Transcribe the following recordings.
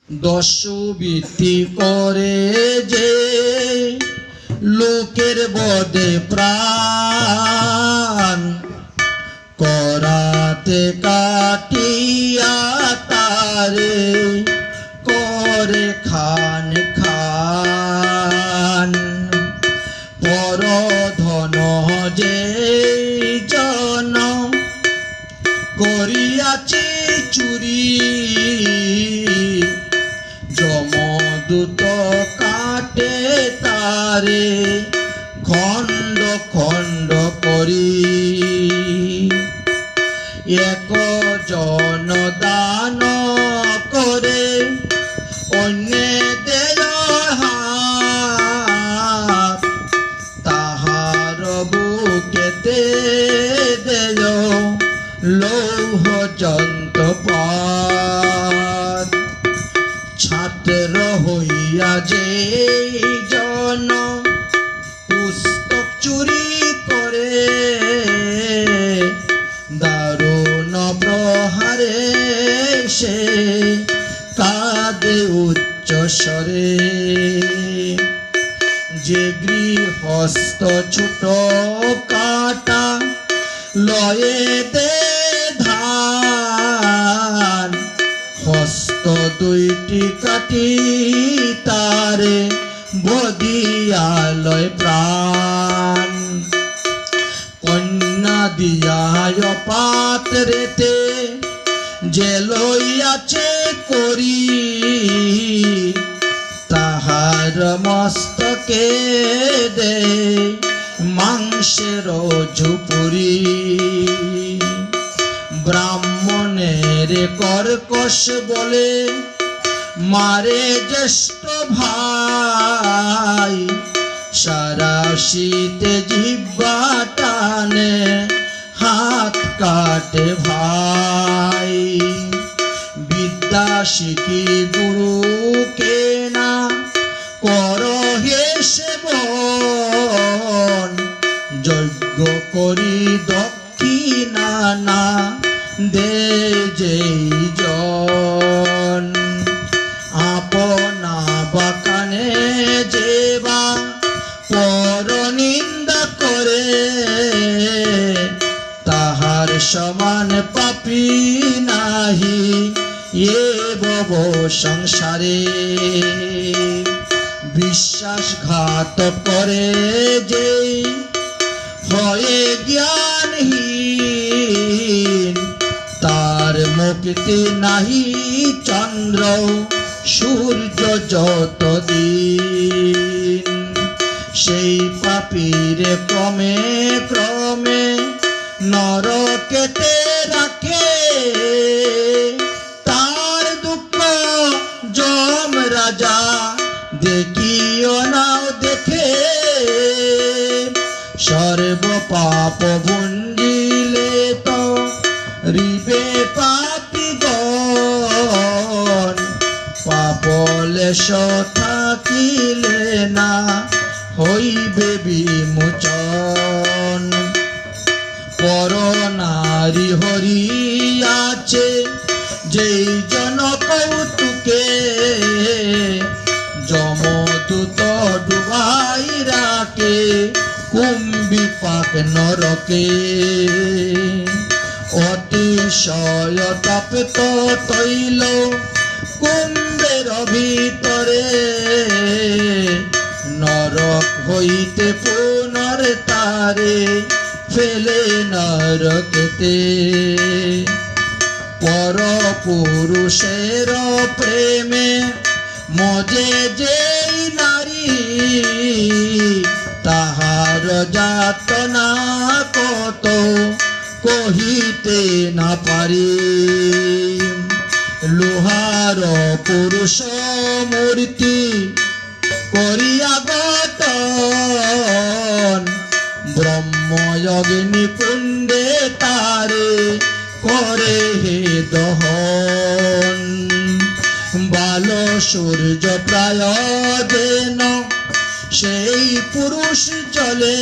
দস্যুবৃত্তি করে যে লোকের বদে প্রাণ, করাতে কাটিয়া তারে করে খান খান। পরধন যে জন করিয়াছে চুরি, যমদূত কাটে তারে খণ্ড খণ্ড করি। এক জন দান করে অন্যে দেয় হাত, তাহার বুকেতে দেয় লৌহ যন্ত্রপাত। ছাত্র হইয়া যে জন পুস্তক চুরি করে, দারুণ প্রহারে সে কাঁদে উচ্চ স্বরে। যে গৃহস্থ ছোট কাটা লয়ে দে ধান, হস্ত দুইটি কাটি তারে বদিয়ালয় প্রাণ। কন্যা দিয়ায় পাত্রেতে যে লইয়াছে করি, তাহার মস্তকে দে মাংসের ঝুপুরি। ব্রাহ্মণের কর্কশ বলে মারে জ্যেষ্ঠ ভাই, সারা শীতে জিহ্বা টানে হাত কাটে ভাই। বিদ্যা শিখি গুরুকে না কর হে সেবন, যজ্ঞ করি দক্ষিণা না দে যেই জন। আপনা বাকানে যেবা পর নিন্দা করে, তাহার সমান পাপী নাহি এ ভব সংসারে। বিশ্বাসঘাত করে যে হয়ে জ্ঞানহীন, তার মুক্তি নাহি চন্দ্র সূর্য যতদিন। সেই পাপীর ক্রমে ক্রমে নরকেতে রাখে, তার দুঃখ যম রাজা দেখিও নাও দেখে। সর্ব পাপ ভুঞ্জিলে তো রিবে পাপীগণ, পাপলেশ থাকিলে না হইবে বিমোচন। পর নারী হরিয়াছে যেই জন কৌতুকে, যমদূত ডুবাই রাখে কুম্বিপাক নরকে। অতিশয় তপ্ত তৈল কুম্বের ভিতরে, নরক হইতে পুনর তারে ফেলে নরকেতে। পর পুরুষের প্রেমে মজে যেই নারী, তাহার যাতনা কত কহিতে না পারি। লোহার পুরুষ মূর্তি করিয়া গঠন, ব্রহ্মযজ্ঞ কুণ্ডে তারে করে হে দহন। বাল সূর্য প্রায় যেন সেই পুরুষ জলে,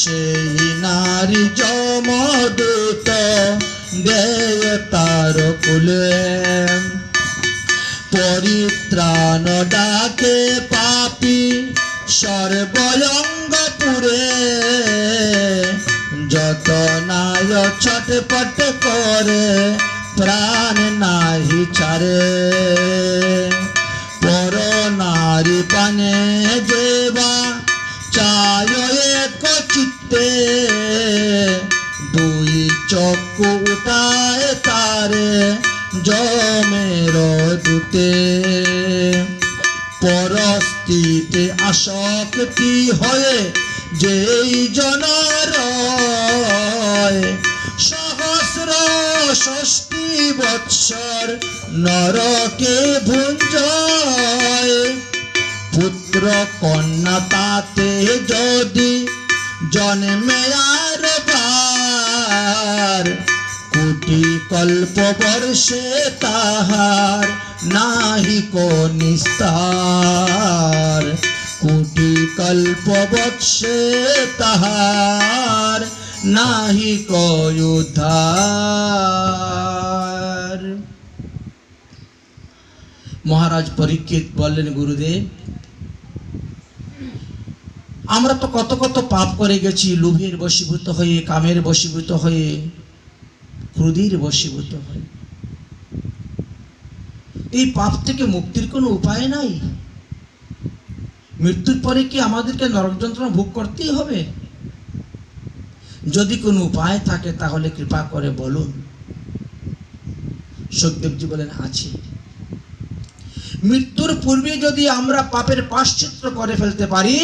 সেই নারী যমদূত দেয় তার কুলে। পরিত্রাণ ডাকে পাপী সর্বঙ্গ পুরে, যত নায় ছটপট করে প্রাণ নাহি ছাড়ে। পর নারী পানে যেবা চায় এক চিত্তে, দুই চক্ষু উঠায় তারে জমের দূতে। পরস্থিতে আসক্তি হয়ে যেই জনার সহস্র ৬০ বৎসর নরকে ভুঞ্জয়। পুত্র কন্যা তাতে যদি জন্মে আর বার, কোটি কল্প বর্ষে তাহার নাহি কো নিস্তার। কোটি কল্প বর্ষে তাহার নাহি কো উদ্ধার। মহারাজ পরীক্ষিত বললেন, গুরুদেব আমরা তো কত কত পাপ করে গেছি, লোভের বশীভূত হয়ে, কামের বশীভূত হয়ে, ক্রোধের বশীভূত হয়ে। এই পাপ থেকে মুক্তির কোনো উপায় নাই? মৃত্যুর পরে কি আমাদেরকে নরক যন্ত্রণা ভোগ করতেই হবে? যদি কোনো উপায় থাকে তাহলে কৃপা করে বলুন। সুখদেবজি বলেন, আছে। মৃত্যুর পূর্বে যদি আমরা পাপের প্রায়শ্চিত্ত করে ফেলতে পারি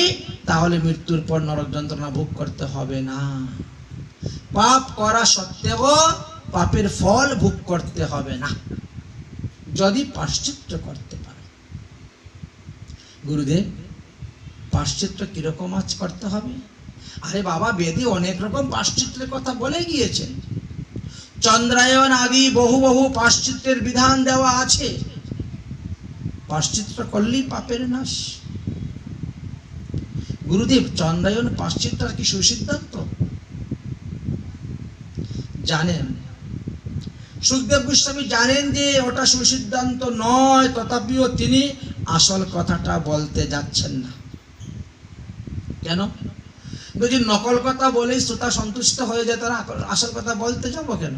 তাহলে মৃত্যুর পর নরক যন্ত্রণা ভোগ করতে হবে না। পাপ করা সত্ত্বেও পাপের ফল ভোগ করতে হবে না যদি প্রায়শ্চিত্ত করতে পারে। গুরুদেব প্রায়শ্চিত্ত কিরকম আজ করতে হবে? আরে বাবা, বেদে অনেক রকম প্রায়শ্চিত্তের কথা বলে গিয়েছেন। চন্দ্রায়ন আদি বহু বহু প্রায়শ্চিত্তের বিধান দেওয়া আছে। প্রায়শ্চিত্ত করলেই পাপের নাশ। গুরুদেব চন্দ্রায়ন প্রায়শ্চিত্ত কি সুসিদ্ধান্ত? জানেন, সুখদেব গোস্বামী জানেন যে ওটা সুসিদ্ধান্ত নয়, তথাপিও তিনি আসল কথাটা বলতে যাচ্ছেন না। কেন? যদি নকল কথা বলেই শ্রোতা সন্তুষ্ট হয়ে যায়, তারা আসল কথা বলতে যাবো কেন?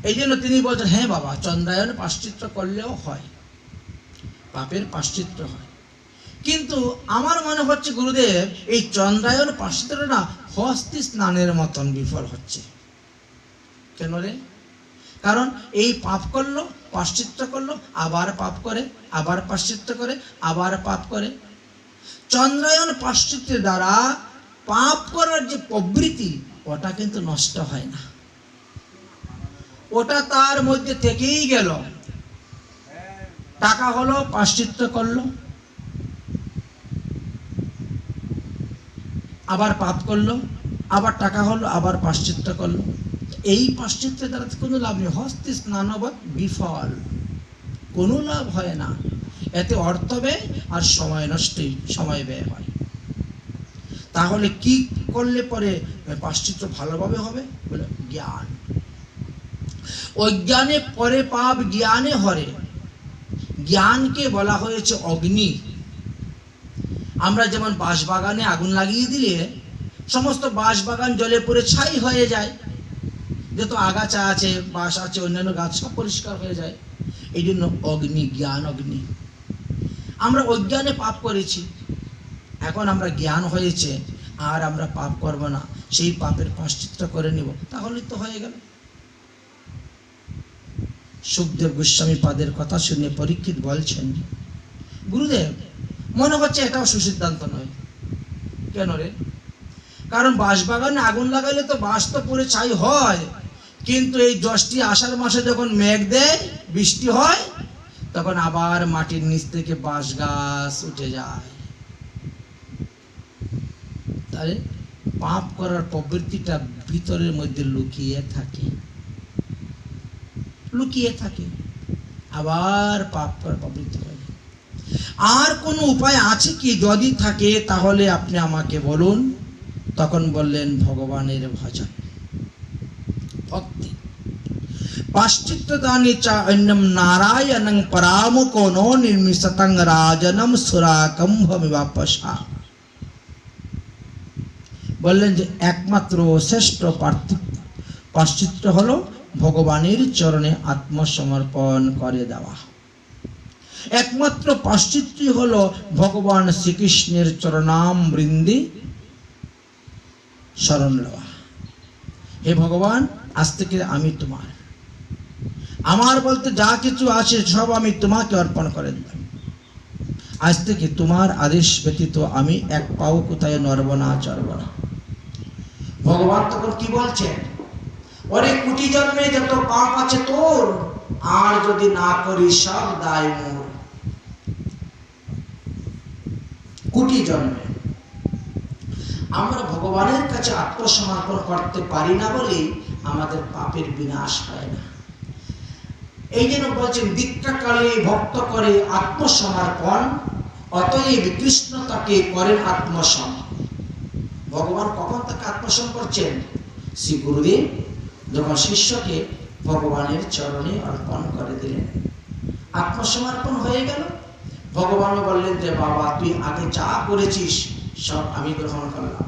এই জন্য তিনি বলছেন, হ্যাঁ বাবা, চন্দ্রায়ন প্রায়শ্চিত্ত করলেও হয়, পাপের প্রায়শ্চিত্ত হয়। কিন্তু আমার মনে হচ্ছে গুরুদেব এই চন্দ্রায়ন প্রায়শ্চিত্তটা না হস্তি স্নানের মতন বিফল হচ্ছে। কেন রে? কারণ এই পাপ করলো, প্রায়শ্চিত্ত করলো, আবার পাপ করে, আবার প্রায়শ্চিত্ত করে, আবার পাপ করে। চন্দ্রায়ন প্রায়শ্চিত্তের দ্বারা পাপ করার যে প্রবৃত্তি ওটা কিন্তু নষ্ট হয় না, ওটা তার মধ্যে থেকেই গেল। টাকা হলো, প্রায়শ্চিত্ত করলো, আবার পাপ করলো, আবার টাকা হলো, আবার প্রায়শ্চিত্ত করলো। এই প্রায়শ্চিত্তের দ্বারা কোনো লাভ নেই। হস্তি স্নানবৎ বিফল, কোনো লাভ হয় না। এতে অর্থ ব্যয় আর সময় নষ্টই, সময় ব্যয় হয়। তাহলে কি করলে পরে প্রায়শ্চিত্ত ভালোভাবে হবে? বলে জ্ঞান। অজ্ঞানে পরে পাপ, জ্ঞানে হরে। জ্ঞানকে বলা হয়েছে অগ্নি। আমরা যেমন বাঁশবাগানে আগুন লাগিয়ে দিলে সমস্ত বাঁশবাগান জ্বলে পুড়ে ছাই হয়ে যায়, যত আগাছা আছে, বাঁশ আছে, অন্যান্য গাছ সব পরিষ্কার হয়ে যায়। এই জন্য অগ্নি, জ্ঞান অগ্নি। আমরা অজ্ঞানে পাপ করেছি, এখন আমরা জ্ঞান হয়েছে আর আমরা পাপ করব না, সেই পাপের প্রায়শ্চিত্ত করে নিব, তাহলে তো হয়ে গেল। সুখদেব গোস্বামী পাদের কথা শুনে পরীক্ষিত বলছেন, গুরুদেব মনে হচ্ছে এটাও সুসিদ্ধান্ত নয়। কেন রে? কারণ বাঁশবাগানে আগুন লাগাইলে তো বাঁশ তো পুড়ে ছাই হয়, কিন্তু এই জ্যৈষ্ঠ আষাঢ় মাসে যখন মেঘ দেয়, বৃষ্টি হয়, তখন আবার মাটির নিচ থেকে বাঁশ গাছ উঠে যায়। তাহলে পাপ করার প্রবৃত্তিটা ভিতরের মধ্যে লুকিয়ে থাকে, লুকিয়ে থাকে, আবার পাপ করার প্রবৃত্তি হয়। আর কোনো উপায় আছে কি? যদি থাকে তাহলে আপনি আমাকে বলুন। তখন বললেন, ভগবানের ভজন, ভক্তি। পাশ্চিত্যদানি চা অন্যম নারায়ণং পরামুখো নো নির্মিষতং রাজনম সুরাকম্ভমিবাপসা। বললেন যে একমাত্র শ্রেষ্ঠ পাশ্চিত্য হলো ভগবানের চরণে আত্মসমর্পণ করে দেওয়া। একমাত্র পাশ্চিত্য হলো ভগবান শ্রীকৃষ্ণের চরণামৃন্দে শরণ লওয়া। হে ভগবান, আজ থেকে আমি তোমার, আমার বলতে যা কিছু আছে সব আমি তোমাকে অর্পণ করে দিলাম। আজ থেকে তোমার আদেশ ব্যতীত আমি এক পাও কোথায় নড়ব না, চড়ব না। ভগবান তখন কি বলছেন? ওরে কোটি জন্মে যত পাপ আছে তোর, আর যদি না করি সব দায় মোর। কোটি জন্মে আমরা ভগবানের কাছে আত্মসমর্পণ করতে পারি না বলে আমাদের পাপের বিনাশ হয় না। এই জন্য বলছেন দীক্ষাকালে ভক্ত করে আত্মসমর্পণ, অতএব কৃষ্ণ তাকে করেন আত্মসম। ভগবান কখন তাকে আত্মসম করছেন? শ্রী গুরুদেব যখন শিষ্যকে ভগবানের চরণে অর্পণ করে দিলেন, আত্মসমর্পণ হয়ে গেল। ভগবান বললেন যে বাবা, তুই আগে যা করেছিস সব আমি গ্রহণ করলাম,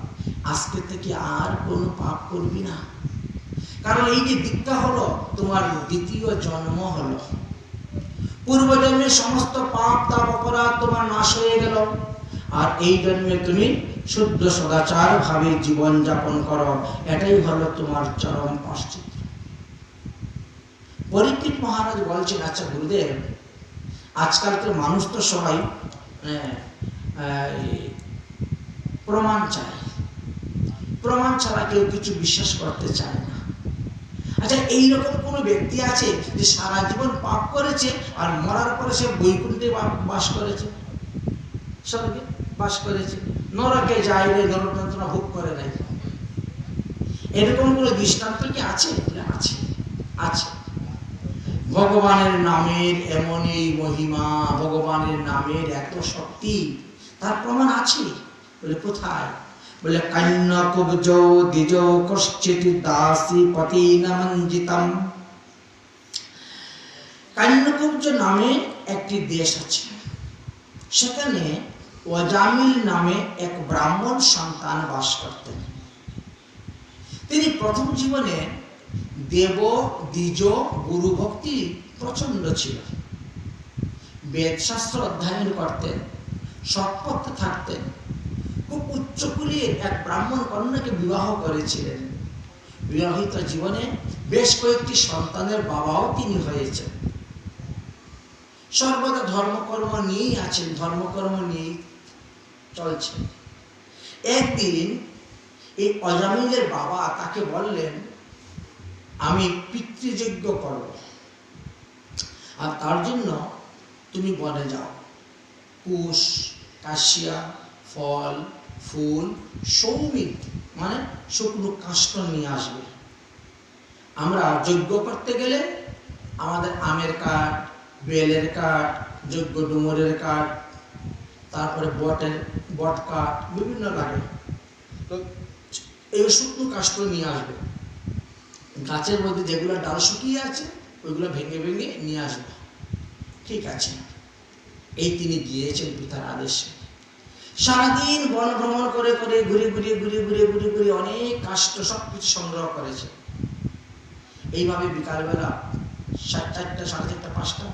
আজকে থেকে আর কোনো পাপ করবি না। কারণ এই যে দীক্ষা হলো তোমার দ্বিতীয় জন্ম হলো। পূর্বজন্মের সমস্ত পাপ তাপ অপরাধ তোমার নাশ হয়ে গেল, আর এই জন্মে তুমি শুদ্ধ সদাচার ভাবে জীবন যাপন করো, এটাই হলো তোমার চরম পাশ্চিত্য। পরীক্ষিত মহারাজ বলছেন, আচ্ছা গুরুদেব, আজকালকার মানুষ তো সবাই প্রমাণ চায়, প্রমাণ ছাড়া কেউ কিছু বিশ্বাস করতে চায় না। আচ্ছা, এইরকম কোন ব্যক্তি আছে যে সারা জীবন পাপ করেছে আর মরার পরে সে বৈকুণ্ঠে বাস করেছে, স্বর্গে বাস করেছে, নরকে যায় রে, নরক যন্ত্রণা ভোগ করে নাই? এরকম কোন দৃষ্টান্ত কি আছে? আছে, আছে। ভগবানের নামের এমনই মহিমা, ভগবানের নামের এত শক্তি, তার প্রমাণ আছে। বলে কোথায়? বলে কান্যকুব্জ দ্বিজ কশ্চিৎ দাসী পতিনা মঞ্জিতম। কান্যকুব্জ নামে একটি দেশ আছে, সেখানে অজামিল নামে এক ব্রাহ্মণ সন্তান বাস করতেন। তিনি প্রথম জীবনে দেব দ্বিজ গুরু ভক্তি প্রচন্ড ছিল, বেদশাস্ত্র অধ্যয়ন করতেন, সৎপথে থাকতেন, খুব উচ্চকুলীর এক ব্রাহ্মণ কন্যাকে বিবাহ করেছিলেন। বিবাহিত জীবনে বেশ কয়েকটি সন্তানের বাবাও তিনি হয়েছেন। সর্বদা ধর্মকর্ম নিয়েই আছেন, ধর্মকর্ম নিয়েই চলছেন। একদিন এই অজামিলের বাবা তাকে বললেন, আমি পিতৃযজ্ঞ করব, আর তার জন্য তুমি বনে যাও, কুশ, কাশিয়া, ফল, ফুল, সৌমিত মানে শুকনো কাষ্ঠ নিয়ে আসবে। আমরা যজ্ঞ করতে গেলে আমাদের আমের কাঠ, বেলের কাঠ, যজ্ঞ ডুমুরের কাঠ, তারপরে বট কাঠ বিভিন্ন লাগে, তো এই শুকনো কাষ্ঠ নিয়ে আসবে। গাছের মধ্যে যেগুলো ডাল শুকিয়ে আছে ওইগুলো ভেঙে ভেঙে নিয়ে আসবে। ঠিক আছে, এই তিনি গিয়েছেন পিতার আদেশে। সারাদিন বন ভ্রমণ করে করে ঘুরে ঘুরে ঘুরে ঘুরে ঘুরে ঘুরে অনেক কাষ্ঠ সবকিছু সংগ্রহ করেছে। এইভাবে বিকালবেলা 4টা, 4:30, 5টা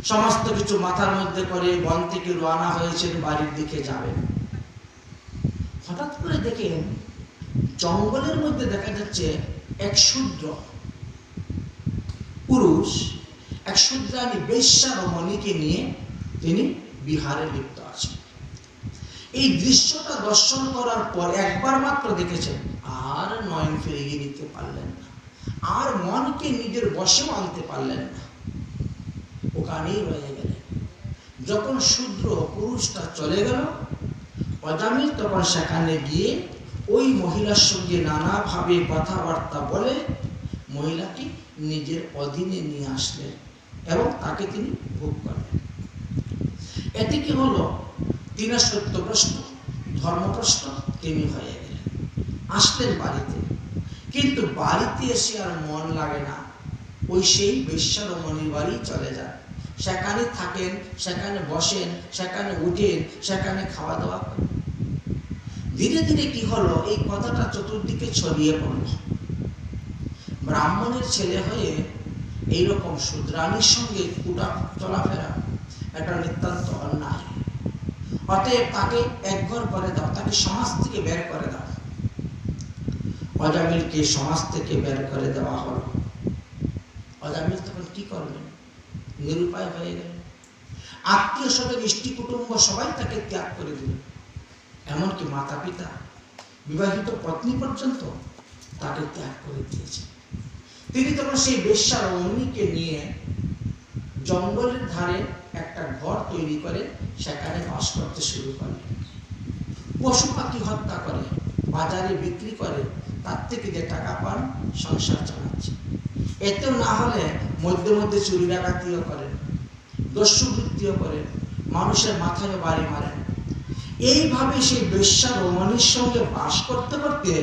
সমস্ত কিছু মাথার মধ্যে করে বন থেকে রওনা হয়েছেন, বাড়ির দিকে যাবেন। হঠাৎ করে দেখেন জঙ্গলের মধ্যে দেখা যাচ্ছে এক শূদ্র পুরুষ এক শূদ্রাণী বেশ্যা রমণীকে নিয়ে তিনি বিহারে লিপ্ত আছেন। এই দৃশ্যটা দর্শন করার পর একবার মাত্র দেখেছেন, আর নয়ন ফিরিয়ে নিতে পারলেন না, আর মনকে নিজের বশেও আনতে পারলেন না, ওখানেই রয়ে গেলেন। যখন শূদ্র পুরুষটা চলে গেল, অজামিল তখন সেখানে গিয়ে ওই মহিলার সঙ্গে নানাভাবে কথাবার্তা বলে মহিলাকে নিজের অধীনে নিয়ে আসলেন এবং তাকে তিনি ভোগ করলেন। এতে কি হলো? তিনি সত্যভ্রষ্ট, ধর্মভ্রষ্ট তিনি হয়ে গেলেন। আসলেন বাড়িতে, কিন্তু বাড়িতে এসে আর মন লাগে না, ওই সেই বেশ্যা রমণীর বাড়ি চলে যান, সেখানে থাকেন, সেখানে বসেন, সেখানে উঠেন, সেখানে খাওয়া দাওয়া করেন। ধীরে ধীরে কি হলো, এই কথাটা চতুর্দিকে ছড়িয়ে পড়ল। ব্রাহ্মণের ছেলে হয়ে এইরকম শূদ্রাণীর সঙ্গে চলাফেরা এটা নিতান্ত অন্যায়। অতএব তাকে একঘর করে দাও, তাকে সমাজ থেকে বের করে দাও। অজামিলকে সমাজ থেকে বের করে দেওয়া হলো। অজামিল তখন কি করবেন, নিরুপায় হয়ে গেলেন। আত্মীয় স্বজন, ইষ্টি কুটুম্ব সবাই তাকে ত্যাগ করে দিল। এমনকি মাতা পিতা, বিবাহিত পত্নী পর্যন্ত তাকে ত্যাগ করে দিয়েছে। তিনি তখন সেই বেশ্যা রমণীকে নিয়ে জঙ্গলের ধারে একটা ঘর তৈরি করে সেখানে বাস করতে শুরু করলেন। পশু পাখি হত্যা করে, বাজারে বিক্রি করে, তার থেকে যে টাকা পান সংসার চালাচ্ছে। এতেও না হলে মধ্যে মধ্যে চুরি ডাকাতিও করেন, দস্যুবৃত্তিও করেন, মানুষের মাথায় বাড়ি মারেন। এইভাবে সেই বেশ্যা রমণীর সঙ্গে বাস করতে করতে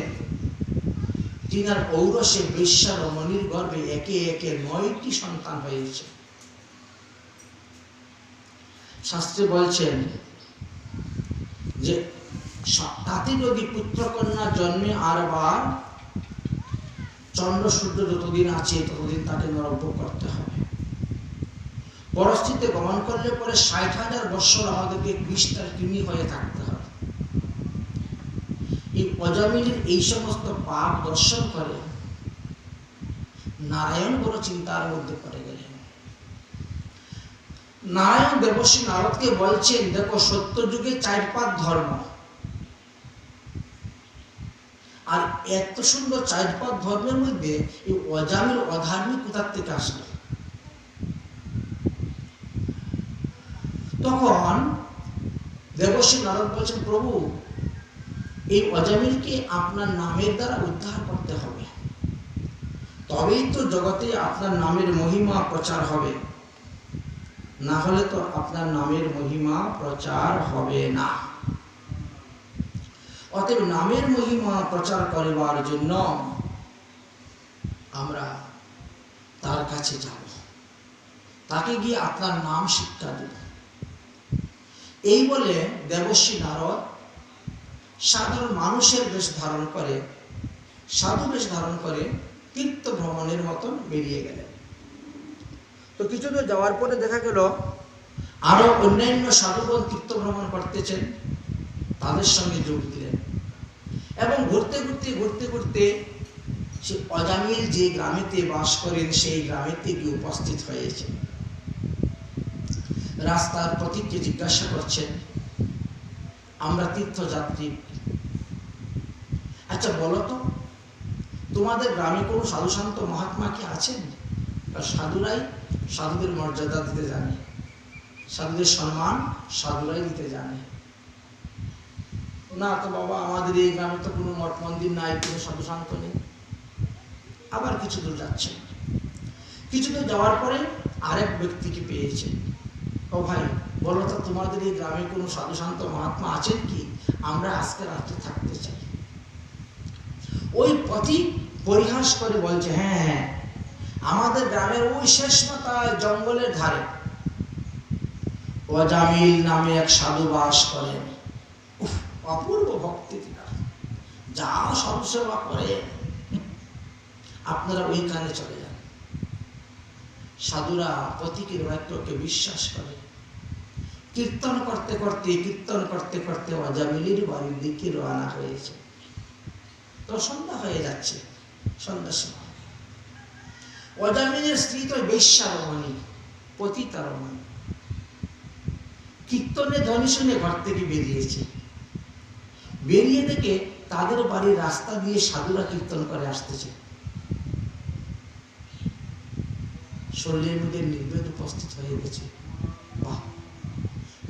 তিনার ঔরসে বেশ্যা রমণীর গর্ভে একে একে 9টি সন্তান হয়েছে। শাস্ত্রে বলছেন যে তাতে যদি পুত্রকন্যা জন্মে আর বার, চন্দ্র সূর্য যতদিন আছে ততদিন তাকে নরভোগ করতে হবে। পরস্থিতিতে গমন করলে পরে 60,000 বৎসর আমাদেরকে কৃষ্ণের কৃমি হয়ে থাকতে হবে। এই অজামিলের এই সমস্ত পাপ দর্শন করে নারায়ণ বড় চিন্তার মধ্যে পড়ে গেলেন। নারায়ণ দেবর্ষি নারদকে বলছেন, দেখো সত্য যুগে 4 ধর্ম, আর এত সুন্দর 4 ধর্মের মধ্যে এই অজামিল অধার্মিক কোথার থেকে আসলো? তখন দেবর্ষি নারদ বলছেন, প্রভু এই অজামিলকে আপনার নামের দ্বারা উদ্ধার করতে হবে, তবেই তো জগতে আপনার নামের মহিমা প্রচার হবে, না হলে তো আপনার নামের মহিমা প্রচার হবে না। অতএব নামের মহিমা প্রচার করিবার জন্য আমরা তার কাছে যাব, তাকে গিয়ে আপনার নাম শিক্ষা দেব। এই বলে দেবর্ষি নারদ সাধারণ মানুষের বেশ ধারণ করে, সাধু বেশ ধারণ করে তীর্থ ভ্রমণের মতন বেরিয়ে গেলেন। তো কিছু দূর যাওয়ার পরে দেখা গেল আরো অন্যান্য সাধুগণ তীর্থ ভ্রমণ করতেছেন, তাদের সঙ্গে যোগ দিলেন এবং ঘুরতে ঘুরতে ঘুরতে ঘুরতে সে অজামিল যে গ্রামেতে বাস করেন সেই গ্রামেতে গিয়ে উপস্থিত হয়েছে। রাস্তার পথিককে জিজ্ঞাসা করছেন, আমরা তীর্থযাত্রী, আচ্ছা বলো তো তোমাদের গ্রামে কোনো সাধু শান্ত মহাত্মা কি আছেন? সাধুরাই সাধুদের মর্যাদা দিতে জানে, সাধুদের সম্মান সাধুরাই দিতে জানে। না তো বাবা, আমাদের এই গ্রামে তো কোনো মঠ মন্দির নাই, কোনো সাধু শান্ত নেই। আবার কিছু দূর যাচ্ছে, কিছু দূর যাওয়ার পরে আরেক ব্যক্তিকে পেয়েছে। ও ভাই বলো তো তোমাদের এই গ্রামে কোনো সাধু শান্ত মহাত্মা আছেন কি? আমরা আজকে রাত্রে থাকতে চাই। ওই পথিক পরিহাস করে বলছে, হ্যাঁ আমাদের গ্রামের ওই শেষ মাথায় জঙ্গলের ধারে অজামিল নামে এক সাধু বাস করেন। অপূর্ব ভক্তি, যা সাধু সেবা করে, আপনারা ওইখানে চলে যান। সাধুরা পথিকের বাক্যকে বিশ্বাস করে। কীর্তন করতে করতে অজামিলের বাড়ির দিকে রওনা হয়েছে। তো সন্ধ্যা হয়ে যাচ্ছে, সন্ধ্যার সময় অজামিলের স্ত্রী তো বেশ্যা রমণী, পতিতা রমণী, কীর্তনে ধ্বনি শুনে ঘর থেকে বেরিয়েছে। বেরিয়ে দেখে তাদের বাড়ির রাস্তা দিয়ে সাধুরা কীর্তন করে আসতেছে। শরীরের মধ্যে নির্বেদ উপস্থিত হয়ে গেছে। বাহ,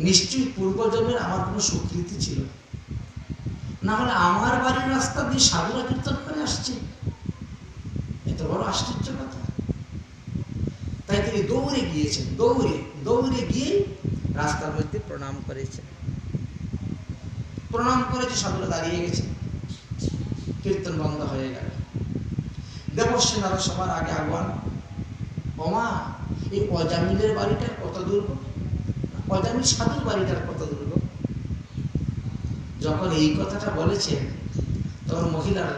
নিশ্চয়ই পূর্বজন্মের আমার কোনো সুকৃতি ছিল, না হলে আমার বাড়ির রাস্তা দিয়ে সাধুরা কীর্তন করে আসছে, এত বড় আশ্চর্য কথা। তাই তিনি দৌড়ে গিয়েছেন, দৌড়ে গিয়ে রাস্তার মধ্যে প্রণাম করেছেন। প্রণাম করেছে, সাধুরা দাঁড়িয়ে গেছে, কীর্তন বন্ধ হয়ে গেল। দেবর্ষি নারদ সবার আগে আগুয়ান, ওমা, এই অজামিলের বাড়িটার কত দূর গো? অজামিল সাধুর বাড়িটার কত দূর গো? যখন এই কথাটা বলেছেন তখন মহিলার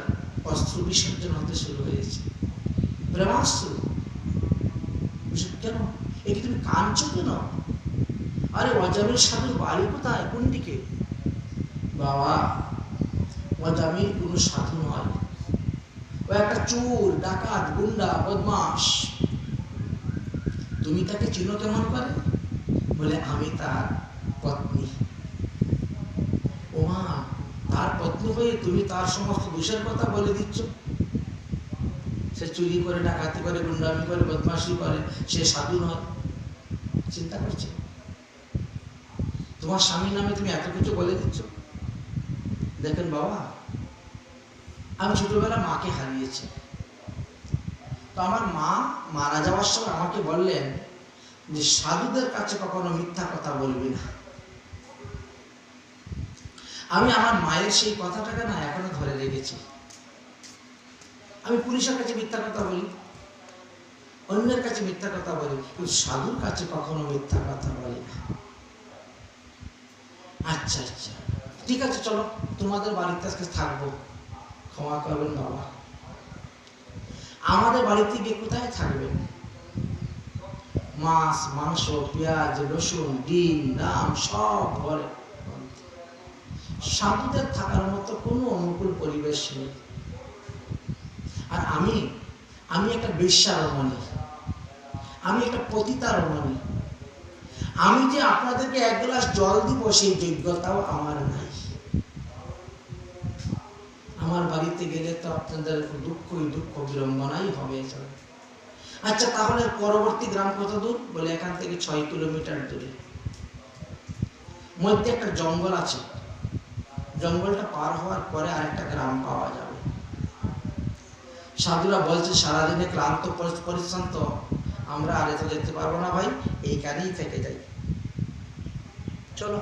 অস্ত্র বিসর্জন হতে শুরু হয়েছে, প্রেমাস্ত্র। কেন একে তুমি কাঁদছো কেন? আরে অজামিল সাধুর বাড়ি কোথায়, কোন দিকে? বাবা, অজামিল কোনো সাধু নয়, ও একটা চোর, ডাকাত, গুন্ডা, বদমাস। তুমি তাকে চিনো কেমন করে? বলে আমি তার পত্নী। ওমা, তার পত্নী হয়ে তুমি তার সমস্ত দোষের কথা বলে দিচ্ছ? সে চুরি করে, ডাকাতি করে, গুন্ডামি করে, বদমাশি করে, সে সাধু নয়। চিন্তা করছে তোমার স্বামীর নামে তুমি এত কিছু বলে দিচ্ছ? দেখেন বাবা, আমি ছোটবেলা মাকে হারিয়েছি। তো আমার মা মারা যাওয়ার সময় আমাকে বললেন যে সাধুদের কাছে কখনো মিথ্যা কথা বলবি না। আমি আমার মায়ের সেই কথাটাকে না এখনো ধরে রেখেছি। আমি পুলিশের কাছে মিথ্যা কথা বলি, অন্যের কাছে মিথ্যা কথা বলি, কিন্তু সাধুর কাছে কখনো মিথ্যা কথা বলি না। আচ্ছা আচ্ছা, ঠিক আছে, চলো তোমাদের বাড়িতে আজকে থাকবো, ক্ষমা করবেন বাবা। আমাদের বাড়িতে গিয়ে কোথায় থাকবেন? মাছ, মাংস, পেঁয়াজ, রসুন, ডিম, ডাম সব ঘরে। সাধুদের থাকার মতো কোনো অনুকূল পরিবেশ নেই। আর আমি একটা বেশ্যা রমণী, আমি একটা পতিতা রমণী। আমি যে আপনাদেরকে এক গ্লাস জল দিব সেই যোগ্যতাও আমার নাই। আমার বাড়িতে গেলে তো আপনাদের দুঃখই দুঃখ, বিড়ম্বনাই হবে। আচ্ছা, তাহলে পরবর্তী গ্রাম কত দূর? বলে এখান থেকে 6 কিলোমিটার দূরে। মধ্যে একটা জঙ্গল আছে, জঙ্গলটা পার হওয়ার পরে আরেকটা গ্রাম পাওয়া যাবে। সাধুরা বলছে সারাদিনে ক্লান্ত পরিশ্রান্ত, আমরা আর এত যেতে পারবো না ভাই, এইখানেই থেকে যাই। চলো,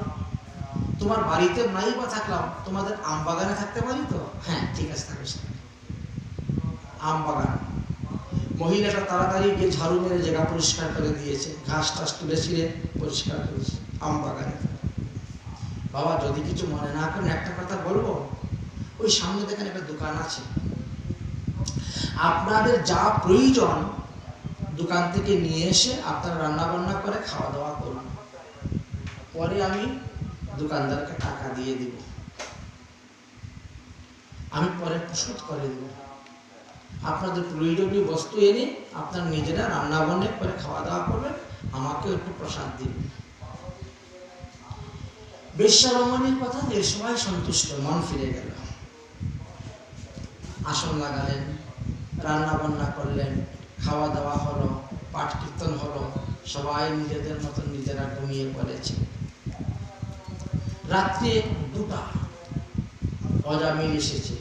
তোমার বাড়িতে নাই বা থাকলাম, তোমাদের আম বাগানে থাকতে পারি তো? হ্যাঁ ঠিক আছে, থাকবে। আম বাগান। মহিলাটা তাড়াতাড়ি গিয়ে ঝাড়ু মেরে জায়গা পরিষ্কার করে দিয়েছে, ঘাস টাস তুলে ছিঁড়ে পরিষ্কার করেছে। আম বাগানে। বাবা, যদি কিছু মনে না করেন একটা কথা বলবো। ওই সামনে দেখেন একটা দোকান আছে, আপনাদের যা প্রয়োজন দোকান থেকে নিয়ে এসে আপনারা রান্না বান্না করে খাওয়া দাওয়া করুন, পরে আমি দোকানদারকে টাকা দিয়ে দিব, আমি পরে প্রস্তুত করে দেব। আপনাদের প্রয়োজনীয় বস্তু এনে আপনারা নিজেরা রান্না বান্না করে খাওয়া দাওয়া করবেন, আমাকেও একটু প্রসাদ দিন। বেশ্যা রমণীর কথা যে সবাই সন্তুষ্ট, মন ফিরে গেল। আসন লাগালেন, রান্না বান্না করলেন, খাওয়া দাওয়া হলো, পাঠ কীর্তন হলো, সবাই নিজেদের মতন নিজেরা ঘুমিয়ে পড়েছে। রাত্রে 2টা অজামিল এসেছে,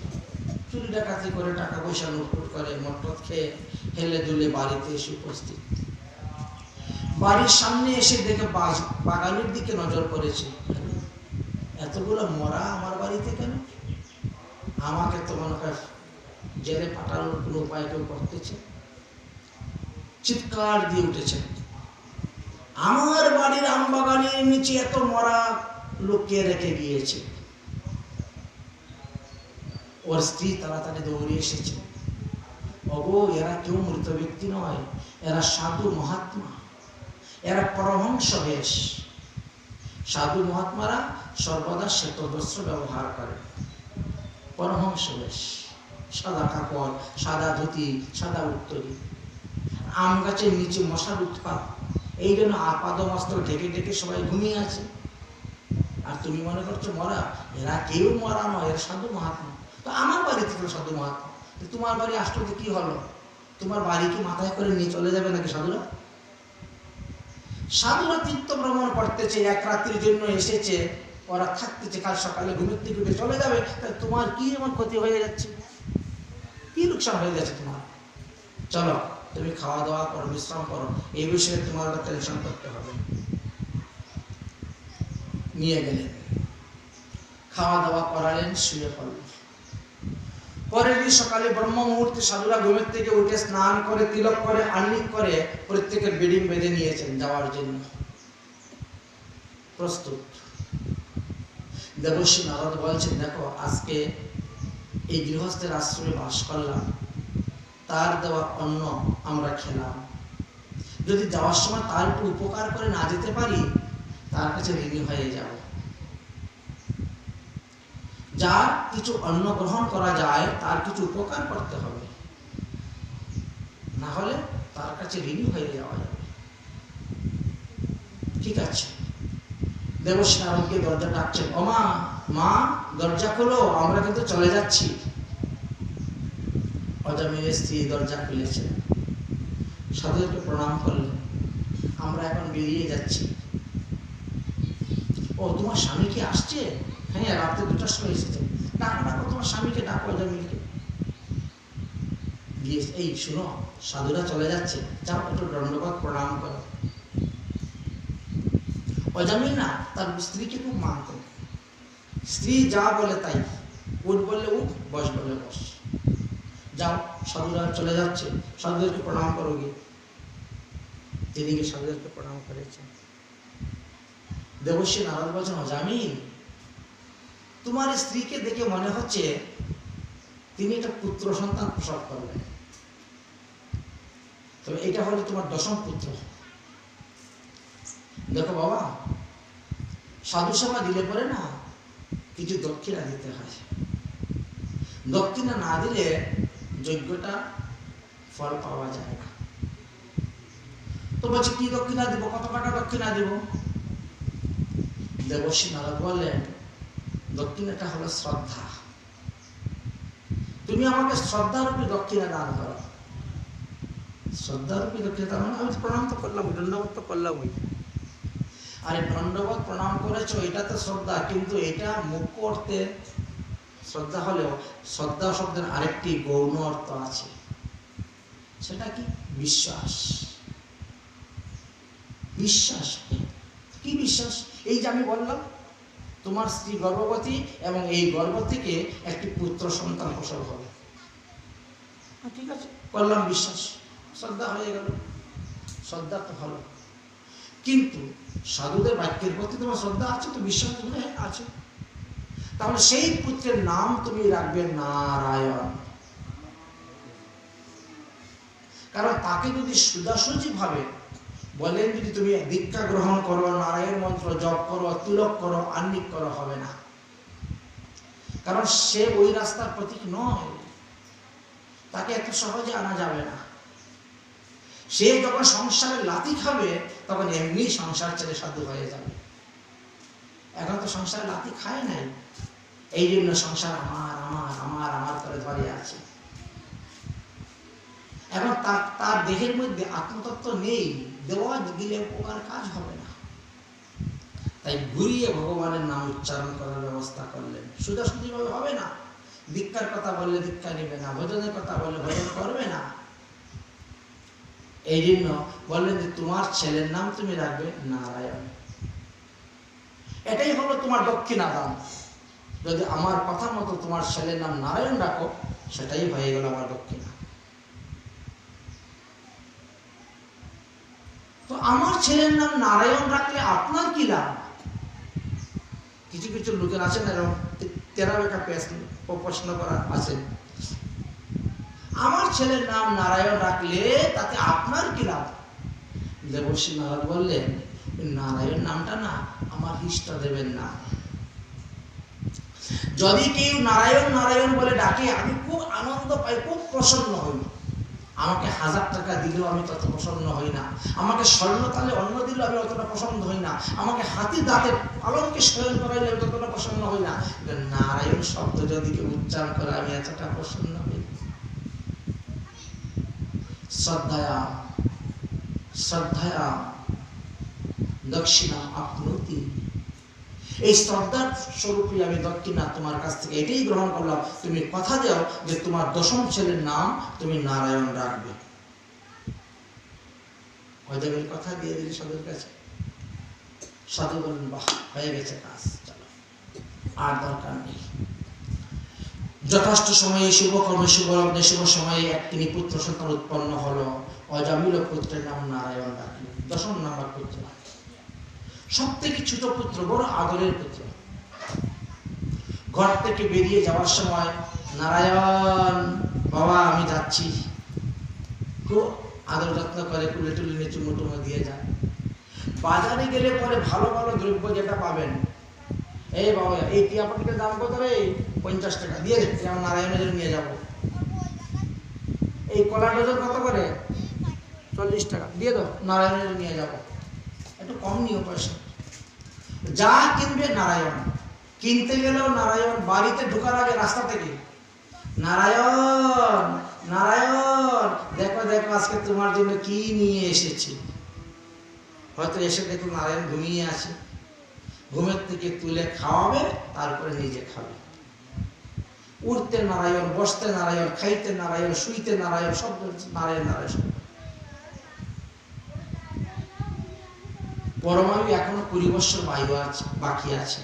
চুরি ডাকাতি করে, টাকা পয়সা লুটপুট করে, মটর খেয়ে হেলে দুলে বাড়িতে এসে উপস্থিত। বাড়ির সামনে এসে দেখে বাগানের দিকে নজর পড়েছে, এতগুলো মরা আমার বাড়িতে কেন? আমাকে তো মনে হয় জেলে পাঠানোর কোনো উপায় কেউ করতেছে। চিৎকার দিয়ে উঠেছে, আমার বাড়ির আম বাগানের নিচে এত মরা লোককে রেখে গিয়েছে। ওর স্ত্রী তাড়াতাড়ি দৌড়ে এসেছে। ওগো, এরা কেউ মৃত ব্যক্তি নয়, এরা সাধু মহাত্মা, এরা পরমহংস বেশ। সাধু মহাত্মারা সর্বদা শ্বেত বস্ত্র ব্যবহার করে, পরমহংস বেশ, সাদা কাপড়, সাদা ধুতি, সাদা উত্তরী। আম গাছের নিচে মশার উৎপাত, এই জন্য আপাদমস্তক ঢেকে ঢেকে সবাই ঘুমিয়ে আছে। আর তুমি মনে করছো মরা? এরা কেউ মরা নয়, এরা সাধু মহাত্মা। তো আমার বাড়ি থেকে সাধু মহাত্মা, তোমার বাড়ি আসলে কি হলো? তোমার বাড়ি কি মাথায় করে নিয়ে চলে যাবে নাকি সাধুরা? সাধুরা তীর্থ ভ্রমণ করতেছে, এক রাত্রির জন্য এসেছে, ওরা থাকতেছে, কাল সকালে ঘুমের থেকে উঠে চলে যাবে। তাহলে তোমার কি এমন ক্ষতি হয়ে যাচ্ছে, কি লোকসান হয়ে যাচ্ছে তোমার? চলো, তুমি খাওয়া দাওয়া করো, বিশ্রাম করো, এই বিষয়ে তোমার টেনশন করতে হবে। নিয়ে গেলেন, খাওয়া দাওয়া করালেন, শুয়ে পড়লেন। পরের দিন সকালে ব্রহ্ম মুহূর্তে সাধুরা ঘুমের থেকে উঠে স্নান করে, তিলক করে, আহ্নিক করে প্রত্যেকের বেডিং বেঁধে নিয়েছেন যাওয়ার জন্য প্রস্তুত। দেবর্ষি নারদ বলছেন, দেখো আজকে এই গৃহস্থের আশ্রমে বাস করলাম, তার দেওয়া অন্ন আমরা খেলাম, যদি যাওয়ার সময় তার একটু উপকার করে না যেতে পারি তার কাছে ঋণী হয়ে যাব। যার কিছু অন্ন গ্রহণ করা যায় তার কিছু উপকার করতে হবে, না হলে তার কাছে ঋণী হয়ে যাওয়া যাবে। ঠিক আছে, দেবর্ষি নারদকে দরজা ডাকছেন, ও মা, মা দরজা খোলো, আমরা কিন্তু চলে যাচ্ছি। অজামিলের স্ত্রী দরজা খুলেছে, সাধুদেরকে প্রণাম করলেন, আমরা এখন বেরিয়ে যাচ্ছি। ও তোমার স্বামী কি আসছে? হ্যাঁ, রাত্রে 2টার সময় এসেছে। ডাকো ডাকো, তোমার স্বামীকে ডাকো, অজামিলকে। গিয়ে এই শুনো, সাধুরা চলে যাচ্ছে, যাও একটু দণ্ডবত প্রণাম করো। অজামিল না তার স্ত্রীকে খুব মানত, স্ত্রী যা বলে তাই, উঠ বললে উঠ, বস বলে বস। যাও, সাধুরা চলে যাচ্ছে, সাধুদেরকে প্রণাম করো গিয়ে। তিনি গিয়ে সাধুদেরকে প্রণাম করেছেন। দেবর্ষি নারদ বলছেন, অজামিল, তোমার স্ত্রীকে দেখে মনে হচ্ছে তিনি একটা পুত্র সন্তান প্রসব করবেন, তবে এটা হলো তোমার 10ম পুত্র। দেখো বাবা, সাধু সভা দিলে পরে না কিছু দক্ষিণা দিতে হয়, দক্ষিণা না দিলে যজ্ঞটা ফল পাওয়া যায় না। তো বলছে, কি দক্ষিণা দিব, কত টাকা দক্ষিণা দিব? দেবর্ষি নারদ বললেন, দক্ষিণাটা হলো শ্রদ্ধা। তুমি আমাকে শ্রদ্ধারূপী দক্ষিণা দান করো। শ্রদ্ধারূপী দক্ষিণা মানে আমি প্রণাম তো করলাম, দণ্ডবোধ তো করলাম। আরে দণ্ডবোধ প্রণাম করেছো, এটা তো শ্রদ্ধা, কিন্তু এটা মুখ্য অর্থে শ্রদ্ধা হলেও শ্রদ্ধা শব্দের আরেকটি গৌণ অর্থ আছে, সেটা কি? বিশ্বাস। বিশ্বাস কি? বিশ্বাস এই যে আমি বললাম তোমার স্ত্রী গর্ভবতী এবং এই গর্ভ থেকে একটি পুত্র সন্তান প্রসব হবে, ঠিক আছে, করলাম বিশ্বাস, শ্রদ্ধা হয়ে গেল, শ্রদ্ধা তো হলো। কিন্তু সাধুদের বাক্যের প্রতি তোমার শ্রদ্ধা আছে তো, বিশ্বাস আছে, তাহলে সেই পুত্রের নাম তুমি রাখবে নারায়ণ। কারণ তাকে যদি সোজাসুজি ভাবে বলেন, যদি তুমি দীক্ষা গ্রহণ করো, নারায়ণ মন্ত্র জপ করো, তিলক করো, আহ্নিক করো, হবে না। কারণ সে ওই রাস্তার প্রতীক নয়, তাকে এত সহজে আনা যাবে না। সে যখন সংসারে লাথি খাবে তখন এমনি সংসার ছেড়ে সাধু হয়ে যাবে। এখন তো সংসারে লাথি খায় নাই, এই জন্য সংসার আমার আমার আমার আমার করে ধরে আছে। এখন তার দেহের মধ্যে আত্মতত্ত্ব নেই, দেওয়া দিলে উপকার কাজ হবে না। তাই ঘুরিয়ে ভগবানের নাম উচ্চারণ করার ব্যবস্থা করলেন। সোজাসুজি ভাবে হবে না, দীক্ষার কথা বললে দীক্ষা নেবে না, ভজনের কথা বললে ভজন করবে না। এই জন্য বললেন যে তোমার ছেলের নাম তুমি রাখবে নারায়ণ। এটাই হলো তোমার দক্ষিণা দান। যদি আমার কথা মতো তোমার ছেলের নাম নারায়ণ রাখো, সেটাই হয়ে গেল আমার দক্ষিণা। তো আমার ছেলের নাম নারায়ণ রাখলে আপনার কি লাভ? কিছু কিছু লোকের আছেন এরকম তেরা বেকা প্রশ্ন করা আছে, আমার ছেলের নাম নারায়ণ রাখলে তাতে আপনার কি লাভ? দেবর্ষি নারদ বললেন, নারায়ণ নামটা না আমার ইষ্টদেবের নাম। যদি কেউ নারায়ণ নারায়ণ বলে ডাকে আমি খুব আনন্দ পাই, খুব প্রসন্ন হই। আমাকে 1000 টাকা দিলেও আমি তত প্রসন্ন হই না, আমাকে স্বর্ণতালে অন্ন দিলেও আমি অতটা প্রসন্ন হই না, আমাকে হাতির দাঁতের পালনকে স্মরণ করাইলে আমি ততটা প্রসন্ন হই না। নারায়ণ শব্দ যদি কেউ উচ্চারণ করে আমি এতটা প্রসন্ন হই। শ্রদ্ধায়া শ্রদ্ধায়া দক্ষিণা আপনতি। এই শ্রদ্ধার স্বরূপে আমি দক্ষিণা তোমার কাছ থেকে এটাই গ্রহণ করলাম, তুমি কথা দাও যে তোমার 10ম ছেলের নাম তুমি নারায়ণ রাখবে। অজামিল কথা দিয়ে দিলি সাধুর কাছে। সাধু বলেন, বাহ, হয়ে গেছে কাজ, চলো আর দরকার নেই। যথেষ্ট সময়ে শুভকর্মে শুভলগ্নে শুভ সময়ে তিনি পুত্র সন্তান উৎপন্ন হলো। অজামিল পুত্রের নাম নারায়ণ রাখলেন, 10 নম্বর পুত্র, সব থেকে ছোট পুত্র, বড় আদরের পুত্র। ঘর থেকে বেরিয়ে যাওয়ার সময়, নারায়ণ বাবা আমি যাচ্ছি, খুব আদর যত্ন করে কুলে টুলে নিয়ে চুমো টুমো দিয়ে যান। বাজারে গেলে পরে ভালো ভালো দ্রব্য যেটা পাবেন, এই বাবা এই টিয়া পাখিটার দাম কত রে, 50 টাকা দিয়ে দিচ্ছি, আমার নারায়ণের জন্য নিয়ে যাবো। এই কলা ডজন কত করে, 40 টাকা দিয়ে দাও, নারায়ণের জন্য নিয়ে যাবো, একটু কম নিও পয়সা। যা কিনবে নারায়ণ, কিনতে গেলেও নারায়ণ, বাড়িতে ঢোকার আগে রাস্তা থেকে নারায়ণ নারায়ণ দেখো দেখো আজকে তোমার জন্য কি নিয়ে এসেছি। হয়তো এসে দেখো নারায়ণ ঘুমিয়ে আছে, ঘুমের থেকে তুলে খাওয়াবে, তারপরে নিজে খাবে। উঠতে নারায়ণ, বসতে নারায়ণ, খাইতে নারায়ণ, শুইতে নারায়ণ, সব নারায়ণ নারায়ণ। পরমায়ু এখনো 20 বছর বাকি আছে।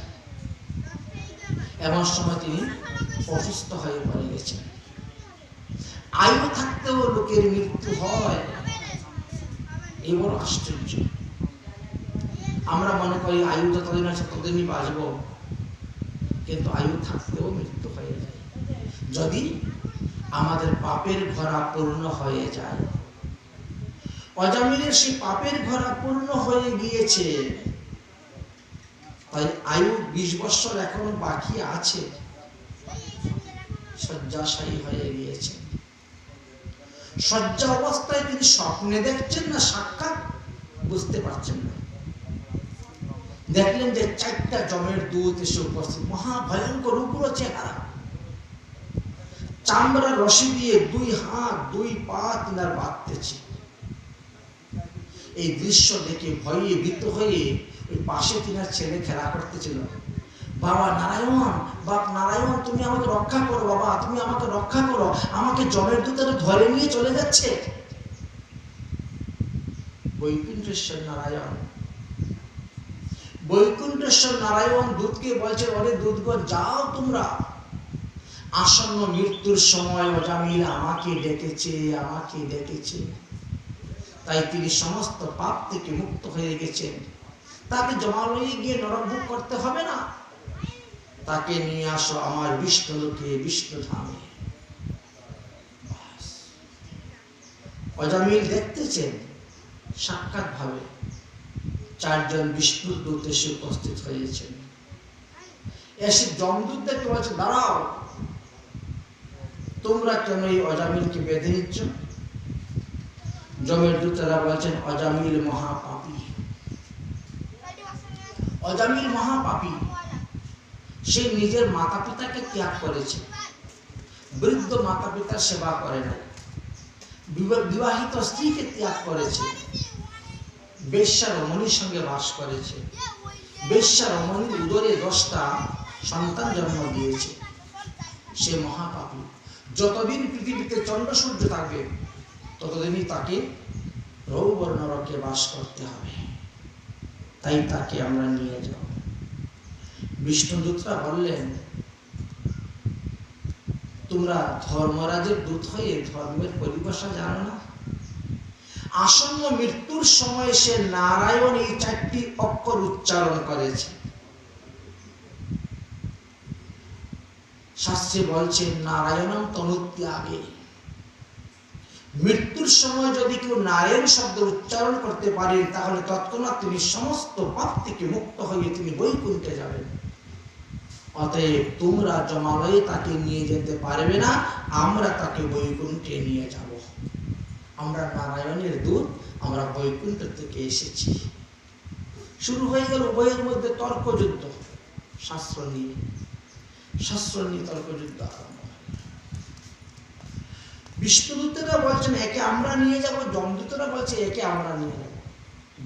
এমন সময় তিনি অসুস্থ হয়ে পড়ে গেছেন। আয়ু থাকতেও লোকের মৃত্যু হয়, এই বড় আশ্চর্য। আমরা মনে করি আয়ু যতদিন আছে ততদিনই বাঁচবো, কিন্তু আয়ু থাকতেও মৃত্যু হয়ে যায় যদি আমাদের পাপের ঘোড়া পূর্ণ হয়ে যায়। অজামিলের সেই পাপের ঘোড়া পূর্ণ হয়ে গিয়েছে, তাই আয়ু 20 বছর এখনো বাকি আছে, শয্যাশায়ী হয়ে গিয়েছে। শয্যা অবস্থায় তিনি স্বপ্নে দেখছেন না সাক্ষাৎ বুঝতে পারছেন না। দেখলেন যে 4টা যমের দূত এসে উপস্থিত, মহা ভয়ঙ্কর উগ্র চেহারা, চামড়ার রশি দিয়ে 2 হাত 2 পা তিনার বাঁধতেছে। এই দৃশ্য দেখে ভয়ে ভীত হয়ে ওই পাশে তিনার ছেলে খেলা করতেছিল। বাবা নারায়ণ, বাপ নারায়ণ, তুমি আমাকে রক্ষা করো, বাবা তুমি আমাকে রক্ষা করো, আমাকে যমের দূতেরা ধরে নিয়ে চলে যাচ্ছে। বৈকুণ্ঠেশ্বর নারায়ণ, বৈকুণ্ঠেশ্বর নারায়ণ দূতকে বলছে, ওরে দূতগণ যাও তোমরা, আসন্ন মৃত্যুর সময় অজামিল আমাকে ডেকেছে, আমাকে ডেকেছে। তাই তিনি সমস্ত পাপ থেকে মুক্ত হয়ে গেছেন। তাকে জমালয়ে গিয়ে নরকভোগ করতে হবে না, তাকে নিয়ে আসো আমার বিষ্ণুলোকে, বিষ্ণুধামে। অজামিল দেখতেছেন সাক্ষাৎ ভাবে 4 জন বিষ্ণুর দূত এসে উপস্থিত হয়েছেন। এসে যমদূত দেখতে বলছে, দাঁড়াও, তোমরা কেন এই অজামিলকে বেঁধে নিচ্ছ? যমের দূতেরা বলছেন, অজামিল মহাপাপী, অজামিল মহাপাপী। সে নিজের মাতা পিতাকে ত্যাগ করেছে, বৃদ্ধ মাতা পিতার সেবা করে নাই, বিবাহিত স্ত্রীকে ত্যাগ করেছে, বেশ্যা রমণীর সঙ্গে বাস করেছে, বেশ্যা রমণীর উদরে 10টা সন্তান জন্ম দিয়েছে। সে মহাপাপী। যতদিন পৃথিবীতে চন্দ্র সূর্য থাকবে ততদিনই তাকে রৌবর্ণ নরকে বাস করতে হবে, তাই তাকে আমরা নিয়ে যাব। বিষ্ণুদূতরা বললেন, তোমরা ধর্মরাজের দূত হয়ে ধর্মের পরিভাষা জানো না? আসন্ন মৃত্যুর সময় সে নারায়ণ এই 4টি অক্ষর উচ্চারণ করেছে। শাস্ত্রে বলছেন নারায়ণম তনুত্যাগে। মৃত্যুর সময় যদি কেউ নারায়ণ শব্দ উচ্চারণ করতে পারেন, তাহলে তৎক্ষণাৎ তিনি সমস্ত পাপ থেকে মুক্ত হয়ে তিনি বৈকুণ্ঠে যাবেন। অতএব তোমরা জমালয়ে তাকে নিয়ে যেতে পারবে না, আমরা তাকে বৈকুণ্ঠে নিয়ে যাব। আমরা নারায়ণের দূত, আমরা বৈকুণ্ঠ থেকে এসেছি। শুরু হয়ে গেল উভয়ের মধ্যে তর্কযুদ্ধ, শাস্ত্র নিয়ে তর্কযুদ্ধ আরম্ভ। বিষ্ণুদূতেরা বলছেন একে আমরা নিয়ে যাব, যমদূতেরা বলছে একে আমরা নিয়ে যাব।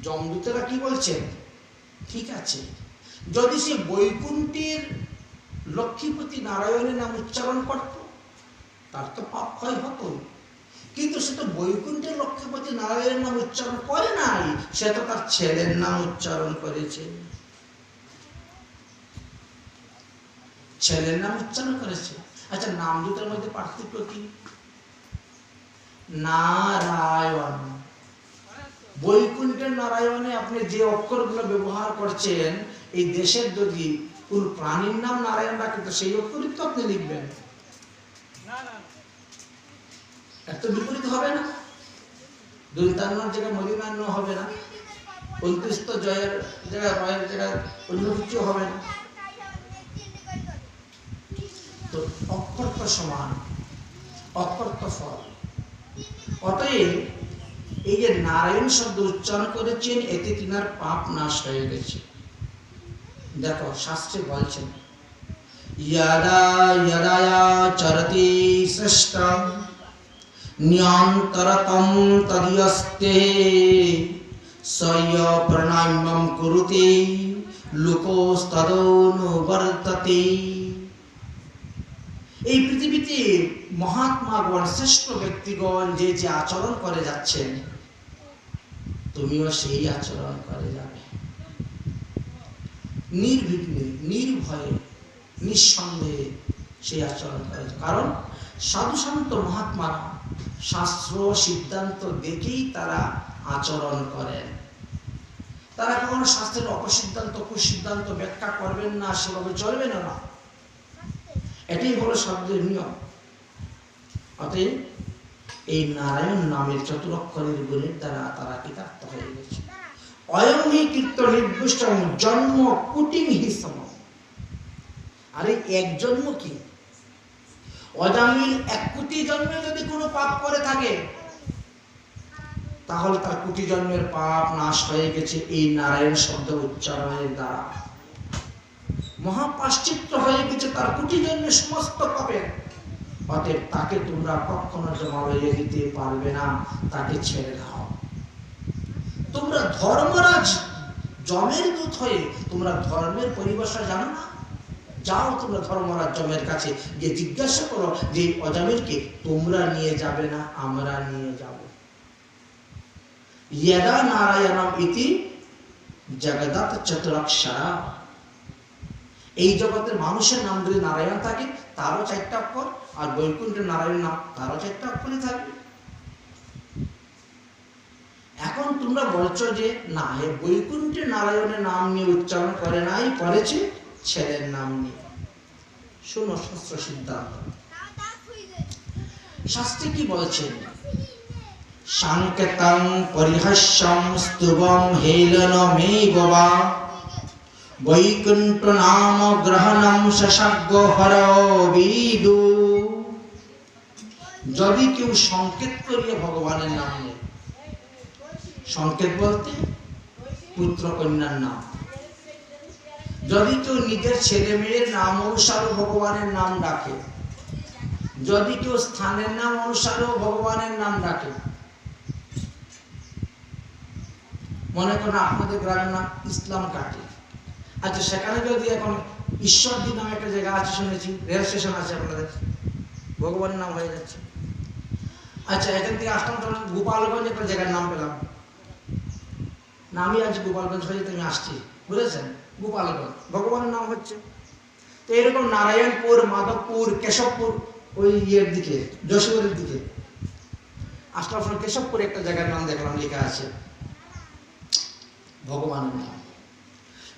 যমদূতেরা কি বলছেন, ঠিক আছে, যদি সে বৈকুণ্ঠের লক্ষ্মীপতি নারায়ণের নাম উচ্চারণ করত তার তো পাপ ক্ষয় হতো, কিন্তু সে তো বৈকুণ্ঠের লক্ষ্মীপতি নারায়ণের নাম উচ্চারণ করে নাই, সে তো তার ছেলের নাম উচ্চারণ করেছে। ছেলের নাম উচ্চারণ করেছে। আচ্ছা, নাম দুটোর মধ্যে পার্থক্য কি? নারায়ণ, বৈকুণ্ঠের নারায়ণে আপনি যে অক্ষরগুলো ব্যবহার করছেন, এই দেশের যদি কোন প্রাণীর নাম নারায়ণ রাখে তো সেই অক্ষরই তো আপনি লিখবেন, এত বিপরীত হবে না? দৈতান্নার জায়গায় মদিনান্ন হবে না, অন্তিস্ত জয়ের জায়গায় রয়ের জায়গায় অন্য কিছু হবে না। তো অক্ষর তো সমান, অক্ষর তো ফল। অতএব এই যে নারায়ণ শব্দ উচ্চারণ করেছেন, এতে তিনার পাপ নাশ হয়ে গেছে। দেখো শাস্ত্রে বলছেন, ইয়াদা ইয়াদায়া চরতি শ্রেষ্ঠম নিয়ন্তরতম তদিয়স্তে সয় প্রণাম্যম কুরুতে লোকস্তদনুবর্ততে। এই পৃথিবীতে মহাত্মাগণ, শ্রেষ্ঠ ব্যক্তিগণ যে যে আচরণ করে যাচ্ছেন, তুমিও সেই আচরণ করে যাবে, নির্বিঘ্নে, নির্ভয়ে, নিঃসন্দেহে সেই আচরণ করে। কারণ সাধু সন্ত মহাত্মারা শাস্ত্র সিদ্ধান্ত দেখেই তারা আচরণ করেন। তারা কখনো শাস্ত্রের অপসিদ্ধান্ত, কুসিদ্ধান্ত ব্যাখ্যা করবেন না, সেভাবে চলবেন না। এটাই হলো শব্দের নিয়ম। অতএব এই নারায়ণ নামের চতুরক্ষরের গুণের দ্বারা তারা কৃতার্থ হয়ে গেছে। অয়ং হি কীর্তন নির্দুষ্টম জন্ম কুটিম হি সম। আরে এক জন্ম কি? অজামিল 1 কোটি জন্মে যদি কোনো পাপ করে থাকে, তাহলে তার কোটি জন্মের পাপ নাশ হয়ে গেছে এই নারায়ণ শব্দ উচ্চারণের দ্বারা। মহাপ্রায়শ্চিত্ত হয়ে গেছে তার কোটি জন্মের সমস্ত পাপের। অতএব তাকে তোমরা কখনো জমা লইয়ে দিতে পারবে না, তাকে ছেড়ে দাও। তোমরা ধর্মরাজ যমের দূত হয়ে তোমরা ধর্মের পরিভাষা জানো না? যাও তোমরা ধর্মরাজ যমের কাছে গিয়ে জিজ্ঞাসা করো যে অজামিলকে তোমরা নিয়ে যাবে না, আমরা নিয়ে যাব। यदा नारायणम इति जगदत चतुरक्षरा। এই জগতের মানুষের নাম যদি নারায়ণ থাকে তারও 4টা অক্ষর, আর বৈকুণ্ঠের নারায়ণ নাম তারও 4টা অক্ষরই থাকবে। এখন তোমরা বলছো যে না, এ বৈকুণ্ঠের নারায়ণের নাম নিয়ে উচ্চারণ করে নাই, করেছে ছেলের নাম নিয়ে। শোনো শাস্ত্র সিদ্ধান্ত। শাস্ত্রে কি বলছেন? সংকেতং পরিহাস্যম স্তুবং হেলনমেব বা বৈকুণ্ঠ নাম গ্রহণম শশাগ্য হরবিদু। যদি কেউ সংকেত করিয়া ভগবানের নাম নেয়, সংকেত বলতে পুত্র কন্যার নাম, যদি কেউ নিজের ছেলে মেয়ের নাম অনুসারে ভগবানের নাম ডাকে, যদি কেউ স্থানের নাম অনুসারেও ভগবানের নাম ডাকে, মনে করেন আপনাদের গ্রামের নাম ইসলাম কাটি, আচ্ছা সেখানে যদি এখন ঈশ্বরদী নামে একটা জায়গা আছে, শুনেছি রেল স্টেশন আছে আপনাদের, ভগবানের নাম হয়ে যাচ্ছে। আচ্ছা এখান থেকে আসলাম তখন গোপালগঞ্জ একটা জায়গার নাম পেলাম, না আমি আজ গোপালগঞ্জ হয়ে যেতে আমি আসছি, বুঝেছেন? গোপালগঞ্জ ভগবানের নাম হচ্ছে। তো এরকম নারায়ণপুর, মাধবপুর, কেশবপুর, ওই ইয়ের দিকে যশোরের দিকে আসলাম, কেশবপুর একটা জায়গার নাম দেখলাম লেখা আছে ভগবানের নাম।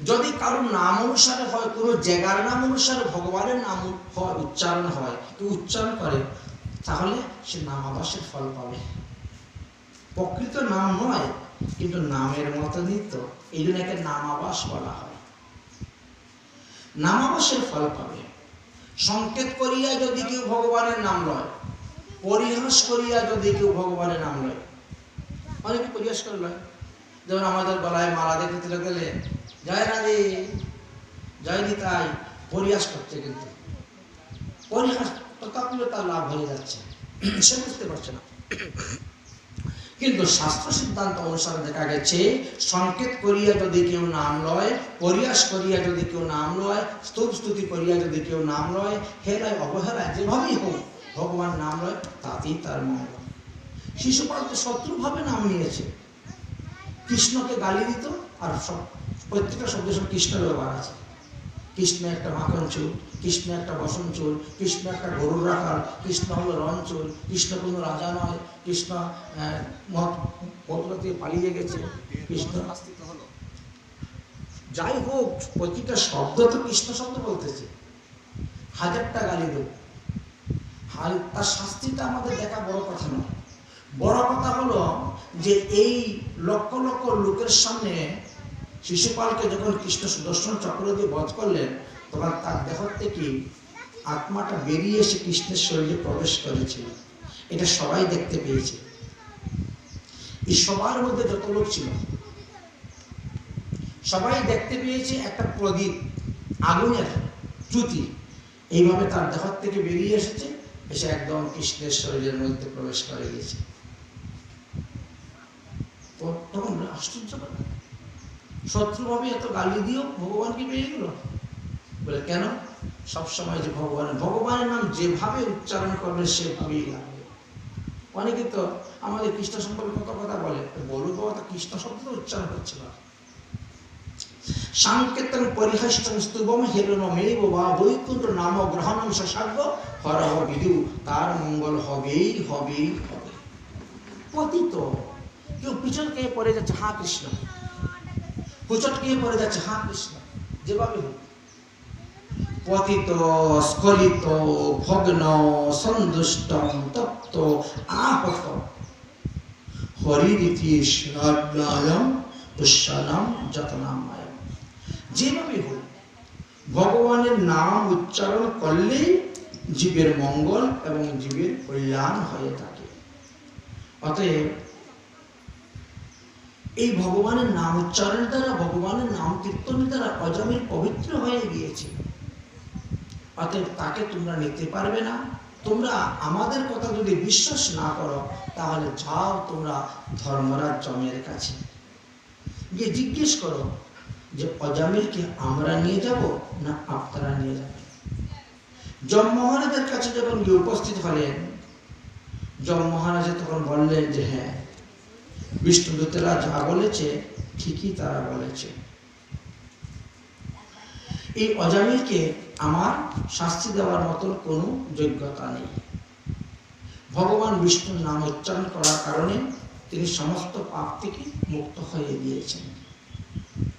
যদি কারোর নাম অনুসারে হয়, কোনো জায়গার নাম অনুসারে ভগবানের নাম হয়, উচ্চারণ হয়, কেউ উচ্চারণ করে, তাহলে সে নাম আবাসের ফল পাবে। প্রকৃত নাম নয় কিন্তু নামের মতনই তো, এই জন্য একে নাম আবাস বলা হয়। নাম আবাসের ফল পাবে। সংকেত করিয়া যদি কেউ ভগবানের নাম লয়, পরিহাস করিয়া যদি কেউ ভগবানের নাম লয়, অনেকে পরিহাস করে লয়। যেমন আমাদের গলায় মালা দেখতে গেলে জয় রাধে, জয় নিতাই, পরিহাস করছে, কিন্তু পরিহাস তথাপি তার লাভ হয়ে যাচ্ছে, সে বুঝতে পারছে না। কিন্তু শাস্ত্র সিদ্ধান্ত অনুসারে দেখা গেছে সংকেত করিয়া যদি কেউ নাম লয়, পরিহাস করিয়া যদি কেউ নাম লয়, স্তব স্তুতি করিয়া যদি কেউ নাম লয়, হেলায় অবহেলায় যেভাবেই হোক ভগবান নাম লয়, তাতেই তার মঙ্গল। শিশুপাল তো শত্রুভাবে নাম নিয়েছে, কৃষ্ণকে গালি দিত, আর সব প্রত্যেকটা শব্দের সব কৃষ্ণের ব্যবহার আছে। কৃষ্ণ একটা মাখন চুল, কৃষ্ণ একটা বসন চুল, কৃষ্ণ একটা গরুর রাখাল, কৃষ্ণ হলো রণ চুল, কৃষ্ণ কোনো রাজা নয়, কৃষ্ণ মথুরা থেকে পালিয়ে গেছে, কৃষ্ণ হলো। যাই হোক, প্রতিটা শব্দ তো কৃষ্ণ শব্দ বলতেছে, হাজারটা গালি দেব, তার শাস্তিটা আমাদের দেখা বড় কথা নয়। বড় কথা হলো যে এই লক্ষ লক্ষ লোকের সামনে শিশুপালকে যখন কৃষ্ণ সুদর্শন চক্র দিয়ে বধ করলেন, তখন তার দেহ থেকে আত্মাটা বেরিয়ে এসে কৃষ্ণের শরীরে প্রবেশ করেছিল। এটা সবাই দেখতে পেয়েছে। এই সবার মধ্যে যত লোক ছিল সবাই দেখতে পেয়েছে একটা প্রদীপ, আগুনের জ্যোতি এইভাবে তার দেহ থেকে বেরিয়ে এসেছে, এসে একদম কৃষ্ণের শরীরের মধ্যে প্রবেশ করে গেছে। তখন আশ্চর্য কথা, শত্রুভাবে এত গালি দিও ভগবানকে পেয়ে গেল। বলে কেন? সবসময় যে ভগবানের নাম যেভাবে উচ্চারণ করবে সেভাবেই লাগবে। অনেকে তো আমাদের কৃষ্ণ সম্পর্কে কত কথা বলে, বলবো তো কৃষ্ণ শব্দ তো উচ্চারণ করছিল। সাংকেতন পরিহাষ্টং স্তুবম হেরণমেব বা বৈকুণ্ঠ নাম গ্রহণম শশাগ্য হরহ বিদু, তার মঙ্গল হবেই হবেই হবে। পতিত কেউ পিছন কে পড়ে যাচ্ছে, হা কৃষ্ণ, হুচট কে পড়ে যাচ্ছে, হা কৃষ্ণ, যেভাবে হোক, পতিত স্খলিত ভগ্ন সন্তুষ্ট তপ্ত আহত হরিরীতি স্নায়ম পুষ্যনাম যতনাময়। যেভাবে হোক ভগবানের নাম উচ্চারণ করলেই জীবের মঙ্গল এবং জীবের কল্যাণ হয়ে থাকে। অতএব এই ভগবানের নাম উচ্চারণের দ্বারা, ভগবানের নাম কীর্তনের দ্বারা অজমির পবিত্র হয়ে গিয়েছে। অতএব তাকে তোমরা নিতে পারবে না। তোমরা আমাদের কথা যদি বিশ্বাস না করো, তাহলে যাও তোমরা ধর্মরাজ যমের কাছে গিয়ে জিজ্ঞেস করো যে অজমিরকে আমরা নিয়ে যাব না আপনারা নিয়ে যাবেন। যম মহারাজের কাছে যখন গিয়ে উপস্থিত হলেন, যম মহারাজ তখন বললেন যে হ্যাঁ, বিষ্ণুদূতেরা যা বলেছে ঠিকই তারা বলেছে। এই অজমিরকে আমার শাস্তি দেওয়ার মতো কোনো যোগ্যতা নেই। ভগবান বিষ্ণুর নাম উচ্চারণ করার কারণে তিনি সমস্ত পাপ থেকে মুক্ত হয়ে গিয়েছেন,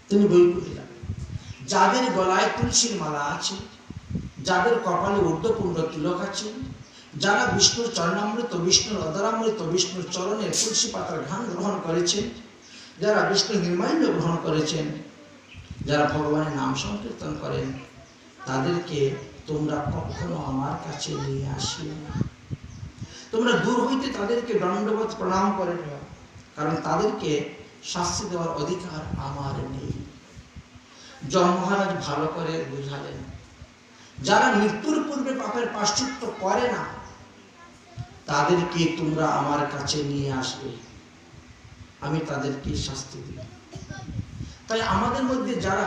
তিনি বৈকুণ্ঠে যাবেন। যাদের গলায় তুলসীর মালা আছে, যাদের কপালে ঊর্ধ্বপুণ্ড তিলক আছে, যারা বিষ্ণুর চরণামৃত, বিষ্ণুর অদরামৃত, বিষ্ণুর চরণের তুলসী পাতার ঘ্রাণ গ্রহণ করেছেন, যারা বিষ্ণুর নির্মাল্য গ্রহণ করেছেন, যারা ভগবানের নাম সংকীর্তন করেন, তাদেরকে তোমরা কখনো আমার কাছে নিয়ে আসিও না। তোমরা দূর হইতে তাদেরকে দণ্ডবত প্রণাম করে নিও, কারণ তাদেরকে শাস্তি দেওয়ার অধিকার আমার নেই। যম মহারাজ ভালো করে বুঝালেন, যারা মৃত্যুর পূর্বে পাপের প্রায়শ্চিত্ত করে না, তাদেরকে তোমরা আমার কাছে নিয়ে আসবে, আমি তাদেরকে শাস্তি দিব। তাই আমাদের মধ্যে যারা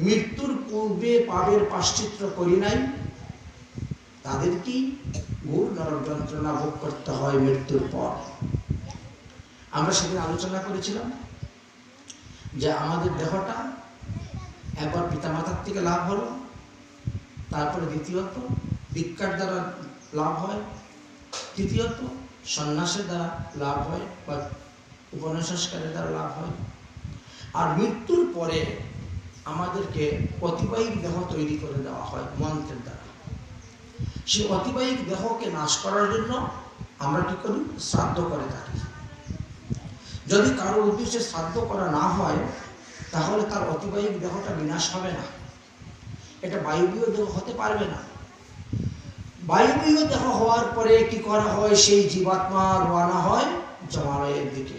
মৃত্যুর পূর্বে পাপের প্রায়শ্চিত্ত করি নাই, তাদেরকেই ঘোর নরক যন্ত্রণা ভোগ করতে হয় মৃত্যুর পর। আমরা সেদিন আলোচনা করেছিলাম যে আমাদের দেহটা একবার পিতামাতার থেকে লাভ হলো, তারপরে দ্বিতীয়ত দীক্ষার দ্বারা লাভ হয়, তৃতীয়ত সন্ন্যাসের দ্বারা লাভ হয় বা উপনয়নসংস্কারের দ্বারা লাভ হয়, আর মৃত্যুর পরে আমাদেরকে অতিবাহিক দেহ তৈরি করে দেওয়া হয় মন্ত্রের দ্বারা। সেই অতিবাহিক দেহকে নাশ করার জন্য আমরা কি করি? শ্রাদ্ধ করে থাকি। যদি কারোর উদ্দেশ্যে শ্রাদ্ধ করা না হয়, তাহলে তার অতিবাহিক দেহটা বিনাশ হবে না, এটা বায়বীয় দেহ হতে পারবে না। বায়বীয় দেহ হওয়ার পরে কি করা হয়? সেই জীবাত্মা রওনা হয় জমালয়ের দিকে।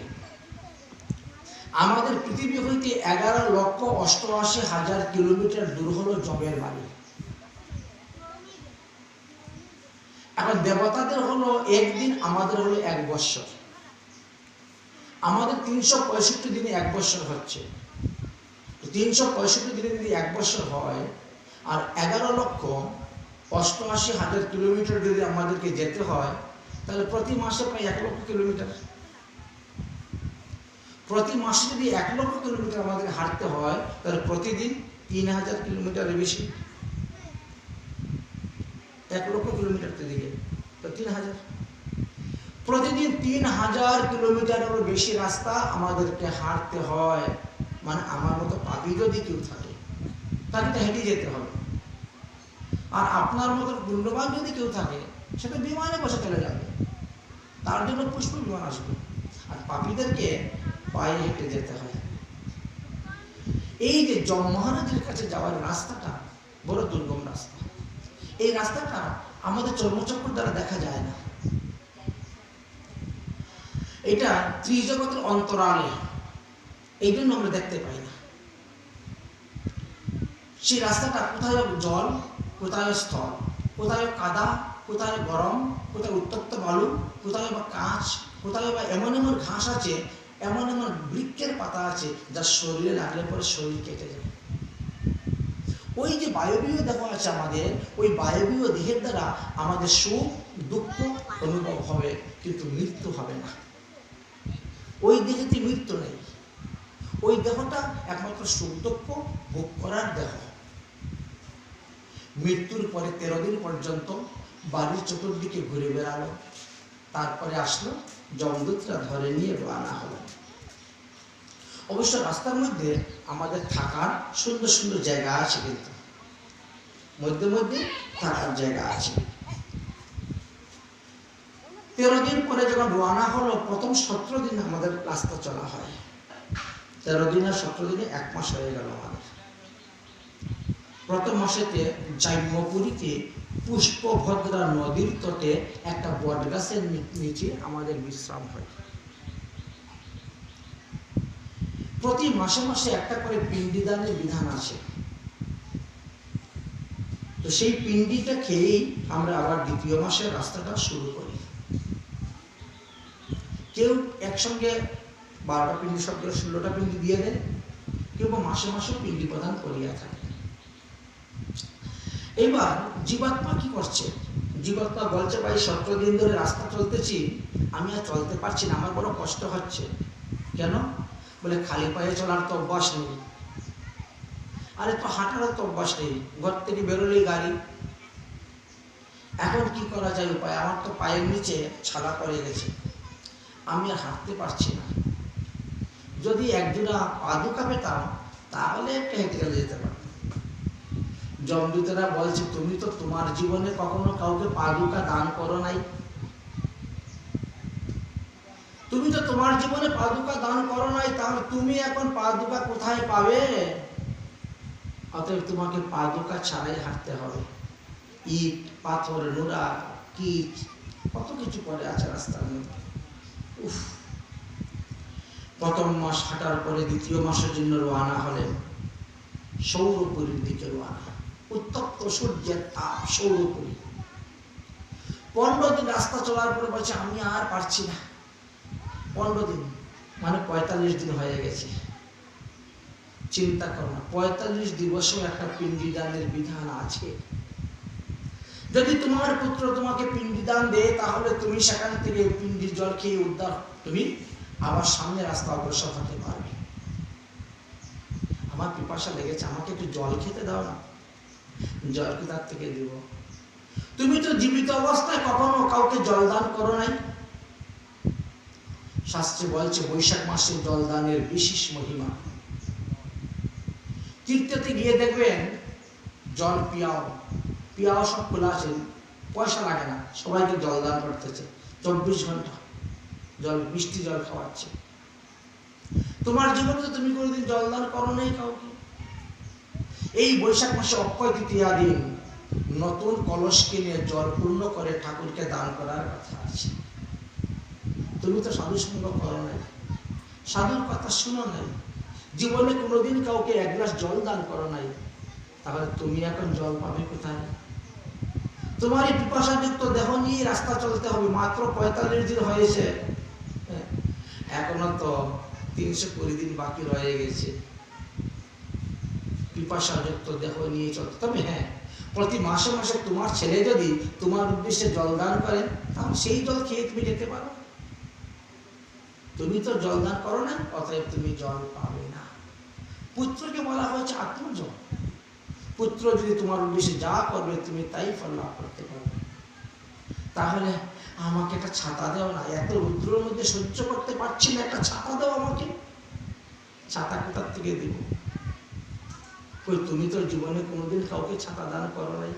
আমাদের পৃথিবী হইতে 11,88,000 কিলোমিটার দূর হলো যমের বাড়ি। এখন দেবতাদের হলো একদিন, আমাদের হলো 1 বৎসর। আমাদের 365 দিনে 1 বৎসর হচ্ছে। 365 দিনে যদি 1 বৎসর হয়, আর 11,88,000 কিলোমিটার যদি আমাদেরকে যেতে হয়, তাহলে প্রতি মাসে প্রায় 1 লক্ষ কিলোমিটার। প্রতি মাসে যদি 1 লক্ষ কিলোমিটার আমাদের হাঁটতে হয়, তাহলে প্রতিদিন 3000 কিলোমিটারের বেশি। 1 লক্ষ কিলোমিটার দিকে তো 3000, প্রতিদিন 3000 কিলোমিটারেরও বেশি রাস্তা আমাদেরকে হাঁটতে হয়। মানে আমার মতো পাপী যদি কেউ থাকে তাকে তো হেঁটে যেতে হবে, আর আপনার মতো পুণ্যবান যদি কেউ থাকে সেটা বিমানে বসে চলে যাবে, তার জন্য পুষ্প বিমান আসবে। আর পাপীদেরকে পায়ে হেঁটে যেতে হয়। এই যে যম মহারাজের কাছে যাওয়ার রাস্তাটা বড় দুর্গম রাস্তা। এই রাস্তাটা আমাদের চর্মচক্র দ্বারা দেখা যায় না, এটা ত্রিজগতের অন্তরালে, এই জন্য আমরা দেখতে পাই না। সেই রাস্তাটা কোথায় জল, কোথায় স্থল, কোথায় কাদা, কোথায় গরম, কোথায় উত্তপ্ত বালু, কোথায় বা কাঁচ, কোথায় বা এমন এমন ঘাস আছে, এমন এমন বৃক্ষের পাতা আছে যা শরীরে লাগলে পরে শরীর কেটে যায়। ওই যে বায়বীয় দেহ আছে আমাদের, ওই বায়বীয় দেহের দ্বারা আমাদের সুখ দুঃখ অনুভব হবে, কিন্তু মৃত্যু হবে না। ওই দেহেতে মৃত্যু নেই। ওই দেহটা একমাত্র সুখ দুঃখ ভোগ করার দেহ। মৃত্যুর পরে 13 দিন পর্যন্ত বাড়ির চতুর্দিকে ঘুরে বেড়ালো, তারপরে আসলো, যমদূতরা ধরে নিয়ে রওনা হলো। অবশ্য রাস্তার মধ্যে আমাদের থাকার সুন্দর সুন্দর জায়গা আছে, কিন্তু মধ্যে মধ্যে থাকার জায়গা আছে। 13 দিন পরে যখন রওনা হলো, প্রথম 17 দিন আমাদের রাস্তা চলা হয়। 13 দিন আর 17 দিনে 1 মাস হয়ে গেল আমাদের। প্রথম মাসেতে জাম্যপুরীতে পুষ্পভদ্রা নদীর তটে একটা বট গাছের নিচে আমাদের বিশ্রাম হয়। প্রতি মাসে মাসে একটা করে পিণ্ডিদানের বিধান আছে। তো সেই পিণ্ডিটা খেয়েই আমরা আবার দ্বিতীয় মাসের রাস্তাটা শুরু করি। কেউ একসঙ্গে 12টা পিণ্ডি, সব 16টা পিণ্ডি দিয়ে দেয়, কেউ মাসে মাসে পিণ্ডি প্রদান করিয়া থাকে। এবার জীবাত্মা কি করছে? জীবাত্মা বলছে, ভাই 17 দিন ধরে রাস্তা চলতেছি, আমি আর চলতে পারছি না, আমার বড় কষ্ট হচ্ছে। কেন? বলে খালি পায়ে চলার তো অভ্যাস নেই। আরে তো হাঁটারও তো অভ্যাস নেই, ঘর থেকে বেরোলেই গাড়ি। এখন কি করা যায় উপায়? আমার তো পায়ের নিচে ছালা পড়ে গেছে, আমি আর হাঁটতে পারছি না। যদি 1 জোড়া পাদুকা পেতাম তাহলে একটা হেঁটে চলে যেতে পারতাম। যমদূতেরা বলছে, তুমি তো তোমার জীবনে কখনো কাউকে পাদুকা দান করো নাই, তুমি তো তোমার জীবনে পাদুকা দান করো নাই, তাহলে তুমি এখন পাদুকা কোথায় পাবে? অতএব তোমাকে পাদুকা ছাড়াই হাঁটতে হবে। ইট, পাথর, নোড়া, কীট, কত কিছু পড়ে আছে রাস্তার মধ্যে। উফ! প্রথম মাস হাঁটার পরে দ্বিতীয় মাসের জন্য রওনা হলেন। সৌরপুরীর দিকে রওনা। উত্তপ্ত সূর্যের তাপ, সৌরপুরী। 15 দিন রাস্তা চলার পরে বলছে, আমি আর পারছি না। 15 দিন মানে 45 দিন হয়ে গেছে। চিন্তা করো না, 45 দিবসেও একটা পিণ্ডিদানের বিধান আছে। যদি তোমার পুত্র তোমাকে পিণ্ডিদান দেয়, তাহলে তুমি সেখান থেকে পিণ্ডির জল খেয়ে উদ্ধার, তুমি আবার সামনে রাস্তা অগ্রসর হতে পারবে। আমার পিপাসা লেগেছে, আমাকে একটু জল খেতে দাও না। জল কোথার থেকে দিব? তুমি তো জীবিত অবস্থায় কখনো কাউকে জলদান করো নাই। শাস্ত্রে বলছে, বৈশাখ মাসে জলদানের বিশেষ মহিমা। তীর্থতে গিয়ে দেখবেন জল পিয়াও সব খোলা আছে, পয়সা লাগে না, সবাইকে জলদান করতেছে। 24 ঘন্টা জল, মিষ্টি জল খাওয়াচ্ছে। তোমার জীবনে তো তুমি কোনোদিন জলদান করো নাই কাউকে। এই বৈশাখ মাসে অক্ষয় তৃতীয়া দিন নতুন কলস কিনে জল পূর্ণ করে ঠাকুরকে দান করার কথা আছে। তুমি তো সাধু সঙ্গ করো নাই, সাধুর কথা শুনো নাই, জীবনে কোনোদিন কাউকে 1 গ্লাস জল দান করো নাই, তাহলে তুমি এখন জল পাবে কোথায়? তোমার এই পিপাসাযুক্ত দেহ নিয়ে রাস্তা চলতে হবে। মাত্র 45 দিন হয়েছে, এখনো তো 320 দিন বাকি রয়ে গেছে। পিপাসাযুক্ত দেহ নিয়ে চলতে। তবে হ্যাঁ, প্রতি মাসে মাসে তোমার ছেলে যদি তোমার উদ্দেশ্যে জল দান করে, তাহলে সেই জল খেয়ে তুমি যেতে পারো। তুমি তো জল দান করো না, অতএব তুমি জল পাবে না। পুত্রকে বলা হয়েছে আত্মজল। পুত্র যদি তোমার উদ্দেশ্যে যা করবে তুমি তাই ফল লাভ করতে পারবে। তাহলে আমাকে একটা ছাতা দাও না, এত রৌদ্রের মধ্যে সহ্য করতে পারছি না, একটা ছাতা দাও আমাকে। ছাতা কোথার থেকে দেব? কই, তুমি তো জীবনে কোনোদিন কাউকে ছাতা দান করো নাই।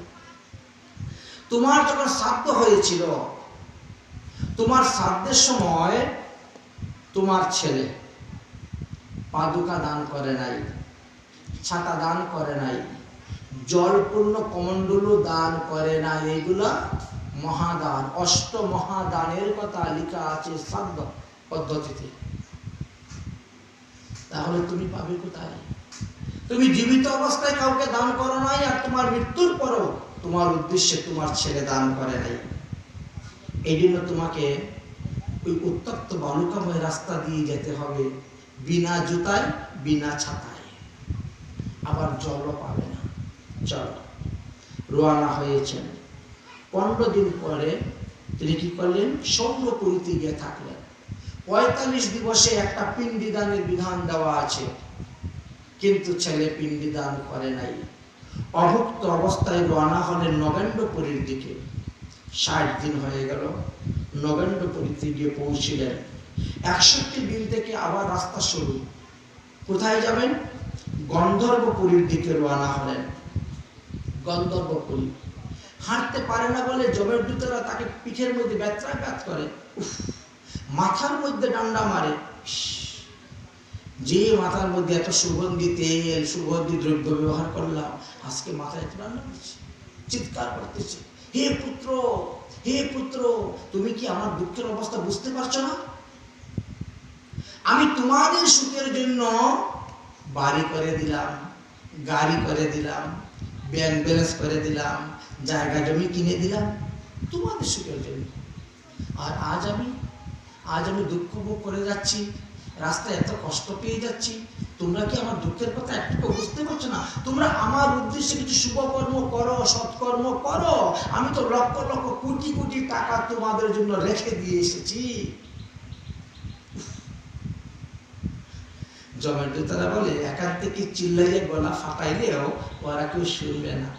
তোমার যখন শ্রাদ্ধ হয়েছিল, তোমার শ্রাদ্ধের সময় তোমার ছেলে পাদুকা দান করে নাই, ছাতা দান করে নাই, জলপূর্ণ কমণ্ডলু দান করে নাই। এইগুলা মহাদান, অষ্ট মহাদানের কথা লেখা আছে শ্রাদ্ধ পদ্ধতিতে। তাহলে তুমি পাবে কোথায়? তুমি জীবিত অবস্থায় কাউকে দান করো নাই, আর তোমার মৃত্যুর পরও তোমার উদ্দেশ্যে তোমার ছেলে দান করে নাই। এই জন্য তোমাকে ওই উত্তপ্ত বালুকাময় রাস্তা দিয়ে যেতে হবে, বিনা জুতায় বিনা ছাতায়, আবার জলও পাবে না। চলো, রওনা হয়েছেন। 15 দিন পরে তিনি কি করলেন? সৌম্যপুরীতে গিয়ে থাকলেন। 45 দিবসে একটা পিণ্ডিদানের বিধান দেওয়া আছে, কিন্তু ছেলে পিণ্ডিদান করে নাই। অভুক্ত অবস্থায় রওনা হলেন নগেন্দ্রপুরীর দিকে। 60 দিন হয়ে গেল, নগেন্দ্রপুরীতে গিয়ে পৌঁছিলেন। 61 দিন থেকে আবার রাস্তা শুরু। কোথায় যাবেন? গন্ধর্বপুরীর দিকে রওনা হলেন। গন্ধর্বপুরী হাঁটতে পারে না বলে জমের দূতেরা তাকে পিঠের মধ্যে ব্যথা করে, মাথার মধ্যে ডান্ডা মারে। যে মাথার মধ্যে এত সুগন্ধি তেল, সুগন্ধি দ্রব্য ব্যবহার করলাম, আজকে মাথায় এত ডান্ডা মারছে, চিৎকার করতেছে, হে পুত্র, হে পুত্র, তুমি কি আমার দুঃখের অবস্থা বুঝতে পারছো না? আমি তোমাদের সুখের জন্য বাড়ি করে দিলাম, গাড়ি করে দিলাম, ব্যাংক ব্যালেন্স করে দিলাম, জায়গা জমি কিনে দিলাম তোমাদের সুখের জন্য। আর আজ আমি দুঃখ ভোগ করে যাচ্ছি, রাস্তায় এত কষ্ট পেয়ে যাচ্ছি। তোমরা কি আমার দুঃখের কথা একটু বুঝতে পারছো না? তোমরা আমার উদ্দেশ্যে কিছু শুভকর্ম করো, সৎকর্ম করো। আমি তো লক্ষ লক্ষ কোটি কোটি টাকা তোমাদের জন্য রেখে দিয়ে এসেছি। জমের দূতেরা বলে, একার থেকে চিল্লাইয়ে গলা ফাটাইলেও ওরা কেউ শুনবে না,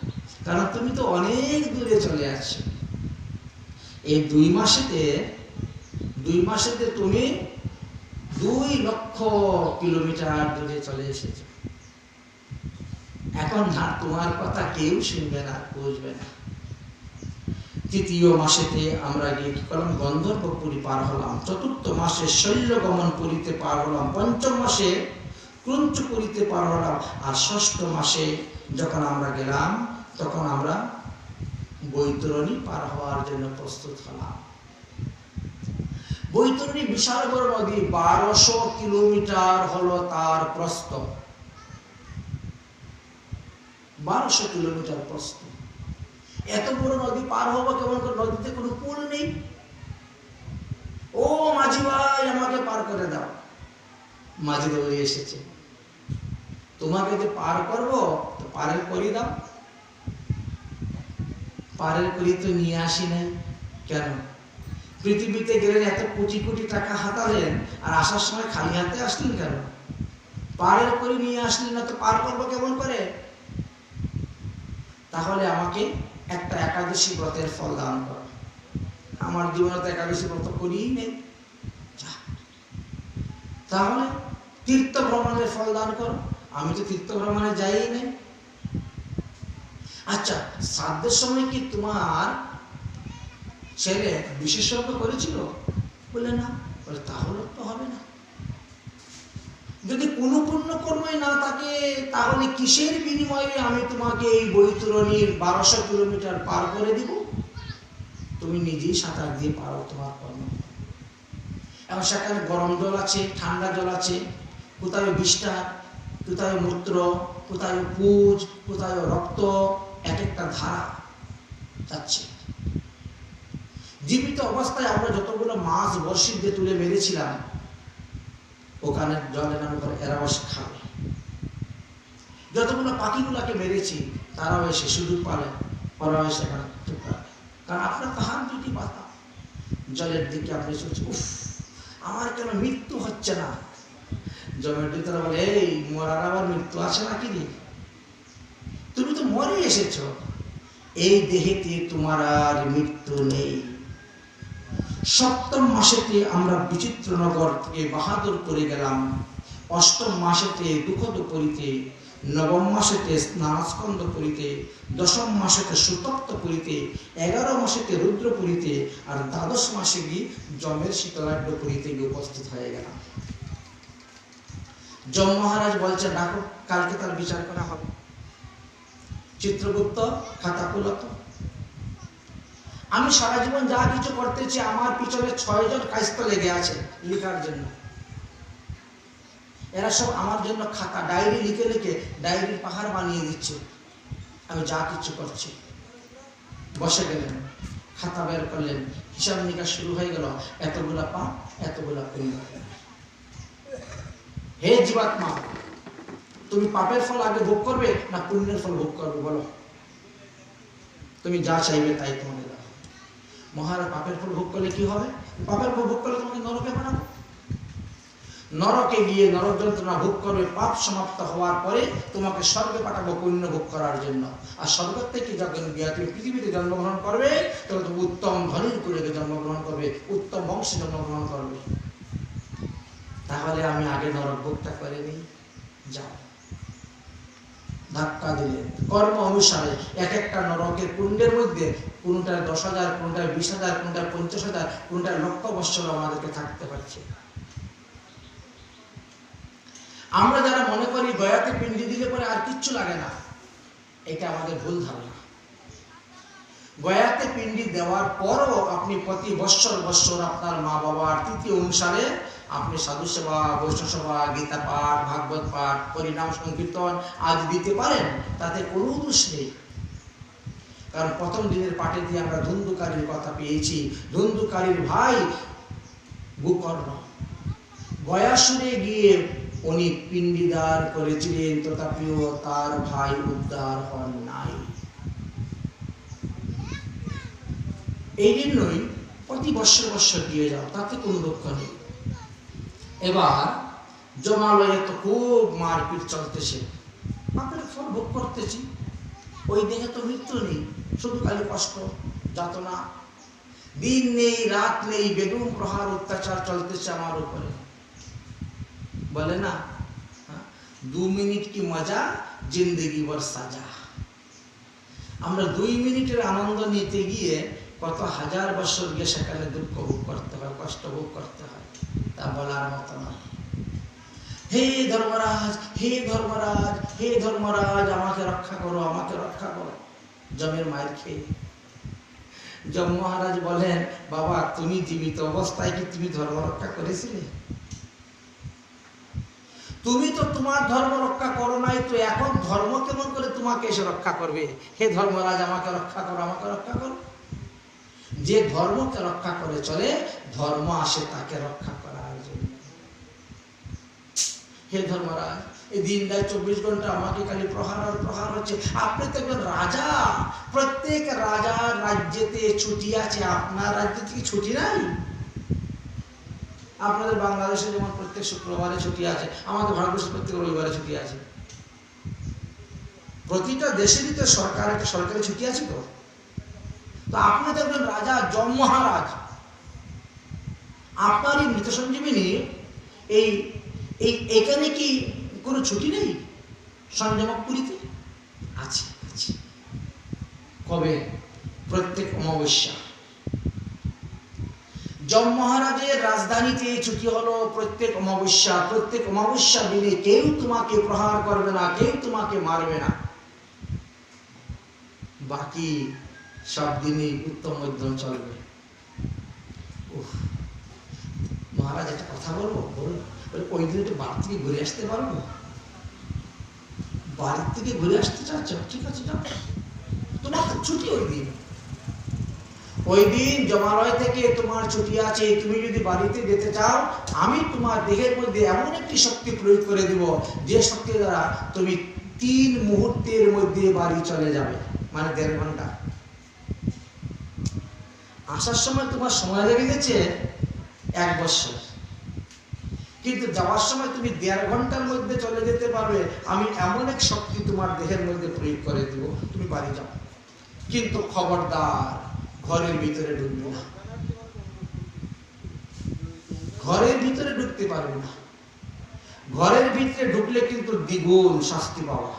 কারণ তুমি তো অনেক দূরে চলে আসছো। এই 2 মাসেতে তুমি 2 লক্ষ কিলোমিটার দূরে চলে এসেছো। এখন না তোমার কথা কেউ শুনবে না, বুঝবে না। 3য় মাসেতে আমরা গিয়ে কি করলাম? গন্ধর্বপুরী পার হলাম। 4র্থ মাসে শৈলগমন পুরীতে পার হলাম। 5ম মাসে ক্রুঞ্চপুরীতে পার হলাম। আর 6ষ্ঠ মাসে যখন আমরা গেলাম, তখন আমরা বৈতরণী পার হওয়ার জন্য প্রস্তুত হলাম। বৈতরণী বিশাল বড় নদী, 1200 কিলোমিটার হলো তার প্রস্থ। 1200 কিলোমিটার প্রস্থ। এত বড় নদী পার হবো কেমন করে? নদীতে কোনো পুল নেই। ও মাঝি ভাই, আমাকে পার করে দাও। মাঝি দৌড়ে এসেছে, তোমাকে যে পার করবো তো পারের করি দাও। পারের করি তো নিয়ে আসি নাই। কেন? পৃথিবীতে গেলেন, এত কোটি কোটি টাকা হাতালেন, আর আসার সময় খালি হাতে আসলেন কেন? পারের করি নিয়ে আসলেন না, তো পার করবো কেমন করে? তাহলে আমাকে একটা একাদশী ব্রতের ফল দান করো। আমার জীবনে তো একাদশী ব্রত করিই নেই। তাহলে তীর্থ ভ্রমণের ফল দান করো। আমি তো তীর্থ ভ্রমণে যাই নাই। আচ্ছা, শ্রাদ্ধের সময় কি তোমার ছেলে বিশেষজ্ঞ করেছিল? বলে না। বলে তাহলে তো হবে না। যদি কোনো পুণ্যকর্মই না থাকে, তাহলে কিসের বিনিময়ে আমি তোমাকে এই বৈতরণীর 1200 কিলোমিটার পার করে দিব? তুমি নিজেই সাঁতার দিয়ে পারো তোমার কর্ম। এবং সেখানে গরম জল আছে, ঠান্ডা জল আছে, কোথায় বিষ্ঠা, কোথায় মূত্র, কোথায় পুজ, কোথায় রক্ত, এক একটা ধারা যাচ্ছে। জীবিত অবস্থায় আমরা যতগুলো মাছ বর্ষি দিয়ে তুলে মেরেছিলাম, ওখানে জলে নামে করে এরা বসে খাবে। যতগুলো পাখিগুলাকে মেরেছি, তারাও এসে সুযোগ পালে ওরাও এসে এখানে টুকরা। কারণ আপনার তো হাত 2টি পাতা, জলের দিকে আপনি উফ, আমার কেন মৃত্যু হচ্ছে না? যমের দূতরা বলে, এই মরার আবার মৃত্যু আছে নাকি রে? তুমি তো মরে এসেছো, এই দেহেতে তোমার আর মৃত্যু নেই। সপ্তম মাসেতে আমরা বিচিত্রনগর থেকে বাহাদুরপুরে গেলাম, অষ্টম মাসেতে দুঃখদপুরীতে, নবম মাসেতে স্নানস্কন্দপুরীতে, দশম মাসেতে সুতপ্তপুরীতে, 11 মাসেতে রুদ্রপুরীতে, আর দ্বাদশ মাসে গিয়ে যমের শীতলাড্ডপুরীতে গিয়ে উপস্থিত হয়ে গেলাম। যম মহারাজ বলছে, ডাকো, কালকে তার বিচার করা হবে। চিত্রগুপ্ত খাতা খুলত। আমি সারা জীবন যা কিছু করতেছি, আমার পিছনে 6 জন কায়স্থ লেগে আছে লেখার জন্য। এরা সব আমার জন্য খাতা ডায়েরি লিখে লিখে ডায়েরির পাহাড় বানিয়ে দিচ্ছে, আমি যা কিছু করছি। বসে গেলেন, খাতা বের করলেন, হিসাব নিকাশ শুরু হয়ে গেল। এতগুলা পাপ, এতগুলা পুণ্য। হে জীবাত্মা, তুমি পাপের ফল আগে ভোগ করবে না পুণ্যের ফল ভোগ করবে? বলো, তুমি যা চাইবে তাই তোমাকে দেওয়া। মহারাজ, পাপের ফল ভোগ করলে কি হবে? পাপের ফল ভোগ করলে তোমাকে নরকে পাঠাবো। নরকে গিয়ে নরক যন্ত্রণা ভোগ করবে। পাপ সমাপ্ত হওয়ার পরে তোমাকে স্বর্গে পাঠাবো পুণ্য ভোগ করার জন্য। আর স্বর্গ থেকে যখন গিয়ে তুমি পৃথিবীতে জন্মগ্রহণ করবে, তখন তুমি উত্তম ধনীর কুলে জন্মগ্রহণ করবে, উত্তম বংশে জন্মগ্রহণ করবে। তাহলে আমি আগে নরক ভোগটা করে নিই, যাও। ধাক্কা দিলেন। কর্ম অনুসারে এক একটা নরকের কুণ্ডের মধ্যে কোনটার 10,000, কোনটার 20,000, কোনটার 50,000, কোনটার লক্ষ বৎসর আমাদেরকে থাকতে পারছে। আমরা যারা মনে করি গয়াতে পিণ্ডি দিলে পরে আর কিচ্ছু লাগে না, এটা আমাদের ভুল ধারণা। গয়াতে পিণ্ডি দেওয়ার পরও আপনি প্রতি বৎসর আপনার মা বাবার তিথি অনুসারে আপনি সাধু সেবা, বৈষ্ণব সেবা, গীতা পাঠ, ভাগবত পাঠ, হরিনাম সংকীর্তন আজ দিতে পারেন, তাতে কোনো দোষ নেই। কারণ প্রথম দিনের পাঠে দিয়ে আমরা ধুন্ধুকারীর কথা পেয়েছি। ধুন্ধুকারীর ভাই গোকর্ণ গয়াসুরে গিয়ে উনি পিণ্ডিদার করেছিলেন, তথাপিও তার ভাই উদ্ধার হন নাই। এই জন্যই প্রতি বৎসর দিয়ে যাও, তাতে কোনো দুঃখ নেই। এবার জমালয়ে তো খুব মারপিট চলতেছে, পাপের ফল ভোগ করতেছি, ওই দেহে তো মৃত্যু নেই, শুধু খালি কষ্ট যাতনা। দিন নেই রাত নেই, বেদম প্রহার অত্যাচার চলতেছে আমার উপরে। বলে না, 2 মিনিট কি মজা, জিন্দগি ভর সাজা। আমরা 2 মিনিটের আনন্দ নিতে গিয়ে কত হাজার বছর গিয়ে সেখানে দুঃখ ভোগ করতে হয়, কষ্ট ভোগ করতে হয়, তা বলার মতো নয়। হে ধর্মরাজ, হে ধর্মরাজ, হে ধর্মরাজ, আমাকে রক্ষা করো, আমাকে রক্ষা করো। যমের মায়ের খেয়ে যম মহারাজ বলেন, বাবা, তুমি জীবিত অবস্থায় কি তুমি ধর্ম রক্ষা করেছিলে? তুমি তো তোমার ধর্ম রক্ষা করো নাই, তো এখন ধর্ম কেমন করে তোমাকে এসে রক্ষা করবে? হে ধর্মরাজ, আমাকে রক্ষা করো, আমাকে রক্ষা করো। যে ধর্মকে রক্ষা করে চলে, ধর্ম আসে তাকে রক্ষা করার জন্য। হে ধর্মরাজ, এই দিন রাত 24 ঘন্টা আমাকে খালি প্রহার আর প্রহার হচ্ছে। আপনি তো একজন রাজা, প্রত্যেক রাজার রাজ্যেতে ছুটি আছে, আপনার রাজ্যে কি ছুটি নাই? আপনাদের বাংলাদেশে যেমন প্রত্যেক শুক্রবারে ছুটি আছে, আমাদের ভারতবর্ষে প্রত্যেক রবিবারে ছুটি আছে। প্রতিটা দেশেরই তো সরকারি ছুটি আছে। তো আপনি তো একজন রাজা, যম মহারাজ, আপনার এই মৃত সঞ্জীবিনী এখানে কি কোনো ছুটি নেই? সঞ্জমপুরীতে আছে। কবে? প্রত্যেক অমাবস্যা। যম মহারাজের রাজধানীতে ছুটি হলো প্রত্যেক অমাবস্যা। প্রত্যেক অমাবস্যা দিনে কেউ তোমাকে প্রহার করবে না, কেউ তোমাকে মারবে না। বাকি সব দিনই উত্তম মধ্যম চলবে। মহারাজ, একটা কথা বলবো? ওই দিন একটু বাড়ি থেকে ঘুরে আসতে পারবো? বাড়ির থেকে ঘুরে আসতে চাচ্ছ? ঠিক আছে, যাও, তোমার তো ছুটি ওই দিন। ওই দিন জমালয় থেকে তোমার ছুটি আছে, তুমি যদি বাড়িতে যেতে চাও, আমি তোমার দেহের মধ্যে এমন একটি শক্তি প্রয়োগ করে দিব, যে শক্তি দ্বারা তুমি 3 মুহূর্তের মধ্যে বাড়ি চলে যাবে, মানে 1.5 ঘন্টা। আসার সময় তোমার সময় লেগে গেছে 1 বৎসর, কিন্তু যাওয়ার সময় তুমি 1.5 ঘন্টার মধ্যে চলে যেতে পারবে, আমি এমন এক শক্তি তোমার দেহের মধ্যে প্রয়োগ করে দিব, তুমি বাড়ি যাও। কিন্তু খবরদার ঘরের ভিতরে ঢুকবে না, ঘরের ভিতরে ঢুকতে পারবে না। ঘরের ভিতরে ঢুকলে কিন্তু দ্বিগুণ শাস্তি পাওয়া।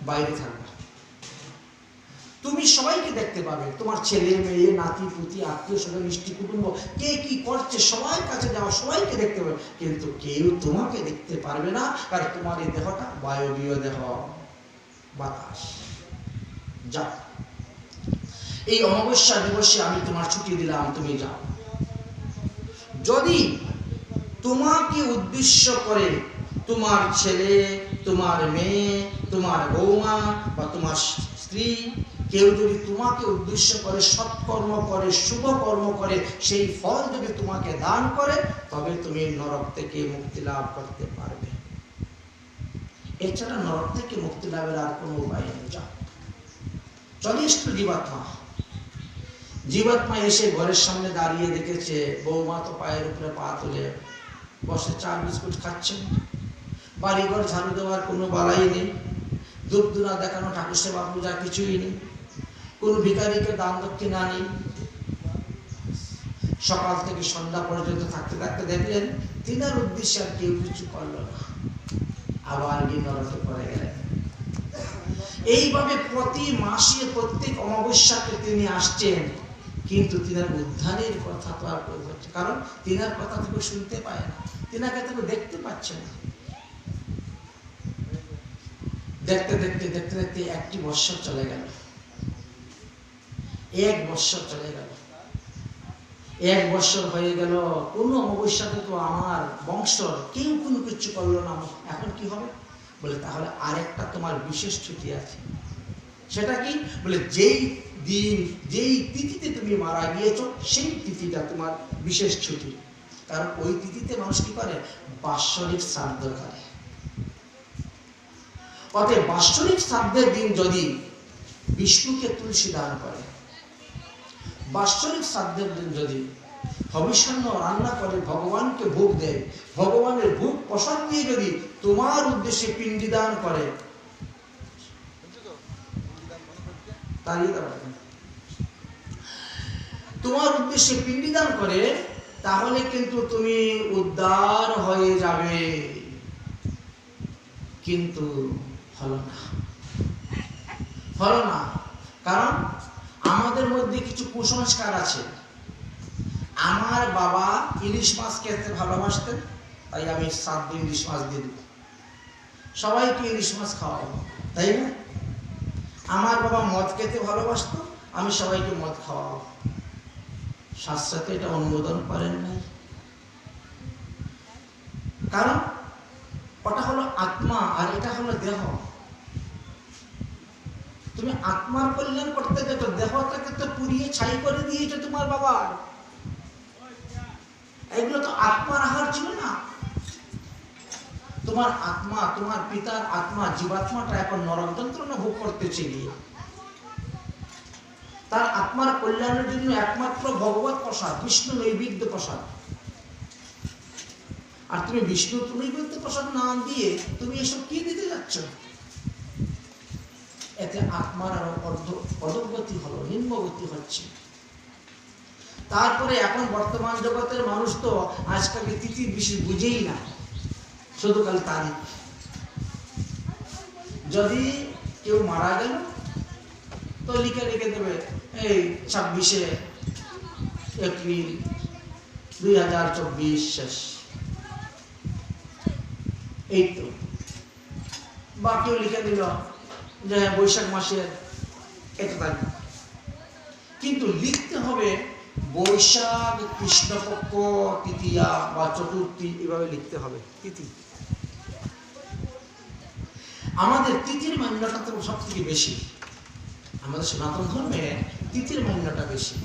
বাইরে থাকবে, তুমি সবাইকে দেখতে পাবে, তোমার ছেলে মেয়ে নাতি পুতি আত্মীয় স্বজন ইষ্টি কুটুম্ব কে কি করছে সবাই কাছে যাওয়া, সবাইকে দেখতে পাবে, কিন্তু কেউ তোমাকে দেখতে পারবে না, কারণ তোমার এই দেহটা বায়বীয় দেহ, বাতাস। যাও, এই অমাবস্যা দিবসে আমি তোমার ছুটি দিলাম, তুমি যাও। যদি তোমাকে উদ্দেশ্য করে তোমার ছেলে, তোমার মেয়ে, তোমার বৌমা বা তোমার স্ত্রী কেউ যদি তোমাকে উদ্দেশ্য করে সৎকর্ম করে, শুভ কর্ম করে, সেই ফল যদি তোমাকে দান করে, তবে তুমি নরক থেকে মুক্তি লাভ করতে পারবে। এছাড়া নরক থেকে মুক্তি লাভের আর কোনো উপায় নেই। যাও। চলে এসছো জীবাত্মা। জীবাত্মা এসে ঘরের সামনে দাঁড়িয়ে দেখেছে বৌমা তো পায়ের উপরে পা তুলে বসে চা বিস্কুট খাচ্ছেন, বাড়িঘর ঝাড়ু দেওয়ার কোনো বালাই নেই, ধূপ ধুনা দেখানো ঠাকুর সেবা পূজা কিছুই নেই, কোন ভিখারিকে দান দক্ষিণা নেই। সকাল থেকে সন্ধ্যা পর্যন্ত থাকতে থাকতে দেখলেন তিনার উদ্দেশ্যে আর কেউ কিছু করলো না, আবার গিয়ে নরকে পড়ে গেলেন। এইভাবে প্রতি মাসে প্রত্যেক অমাবস্যাকে তিনি আসছেন, কিন্তু তিনার উদ্ধারের কথা তো আর হচ্ছে, কারণ তিনার কথা থেকে শুনতে পায় না, তিনাকে তো দেখতে পাচ্ছে না। দেখতে দেখতে দেখতে দেখতে 1 বৎসর চলে গেল, 1 বৎসর চলে গেল, 1 বৎসর হয়ে গেল, কোনো অমাবস্যাতে তো আমার বংশ কেউ কোনো কিছু করলো না, এখন কি হবে? বলে তাহলে আরেকটা তোমার বিশেষ ছুটি আছে। সেটা কি? বলে যেই দিন যেই তিথিতে তুমি মারা গিয়েছো সেই তিথিটা তোমার বিশেষ ছুটি। কারণ ওই তিথিতে মানুষ কি করে? বাৎসরিক শ্রাদ্ধ করে। অতএব বাৎসরিক শ্রাদ্ধের দিন যদি বিষ্ণুকে তুলসী দান করে, বাৎসরিক শ্রাদ্ধের দিন যদি হবিষ্যান্ন রান্না করে ভগবানকে ভোগ দেয়, ভগবানের ভোগ প্রসাদ দিয়ে যদি তোমার উদ্দেশ্যে পিণ্ডি দান করে, তোমার উদ্দেশ্যে পিণ্ডি দান করে, তাহলে কিন্তু তুমি উদ্ধার হয়ে যাবে। কিন্তু হলো না, হলো না। কারণ আমাদের মধ্যে কিছু কুসংস্কার আছে। আমার বাবা ইলিশ মাছ খেতে ভালোবাসতেন, তাই আমি 7 দিন ইলিশ মাছ দিয়ে দেব, সবাইকে ইলিশ মাছ খাওয়াবো, তাই না? আমার বাবা মদ খেতে ভালোবাসত, আমি সবাইকে মদ খাওয়াবো। শাস্ত্রে এটা অনুমোদন করেন নাই, কারণ ওটা হলো আত্মা আর এটা হলো দেহ। তুমি আত্মার কল্যাণ করতে যেত, দেহটাকে তো পুড়িয়ে ছাই করে দিয়েছো তোমার বাবা। এগুলো তো আত্মার আহার ছিল না। তোমার আত্মা, তোমার পিতার আত্মা, জীবাত্মাটা এখন নরক যন্ত্রণা ভোগ করতেছে গিয়ে। তার আত্মার কল্যাণের জন্য একমাত্র ভগবত প্রসাদ, বিষ্ণু নৈবেদ্য প্রসাদ। আর তুমি বিষ্ণু নৈবেদ্য প্রসাদ না দিয়ে তুমি এসব কি দিতে যাচ্ছ? এতে আত্মার আরো অধোগতি হলো, নিম্নগতি হচ্ছে। তারপরে এখন বর্তমান জগতের মানুষ তো আজকালকে তিথি বিশেষ বুঝেই না, শুধু কাল তারিখ। যদি কেউ মারা গেল তো লিখে রেখে দেবে এই 26শে এপ্রিল 2024 শেষ, এই তো। বা কেউ লিখে দিল যে বৈশাখ মাসের 1 তারিখ, কিন্তু লিখতে হবে বৈশাখ কৃষ্ণপক্ষ তৃতীয়া বা চতুর্থী, এভাবে লিখতে হবে তিথি। আমাদের তিথির মান্যতা তো সব থেকে বেশি, আমাদের সনাতন ধর্মে তিথির মান্যতা বেশি।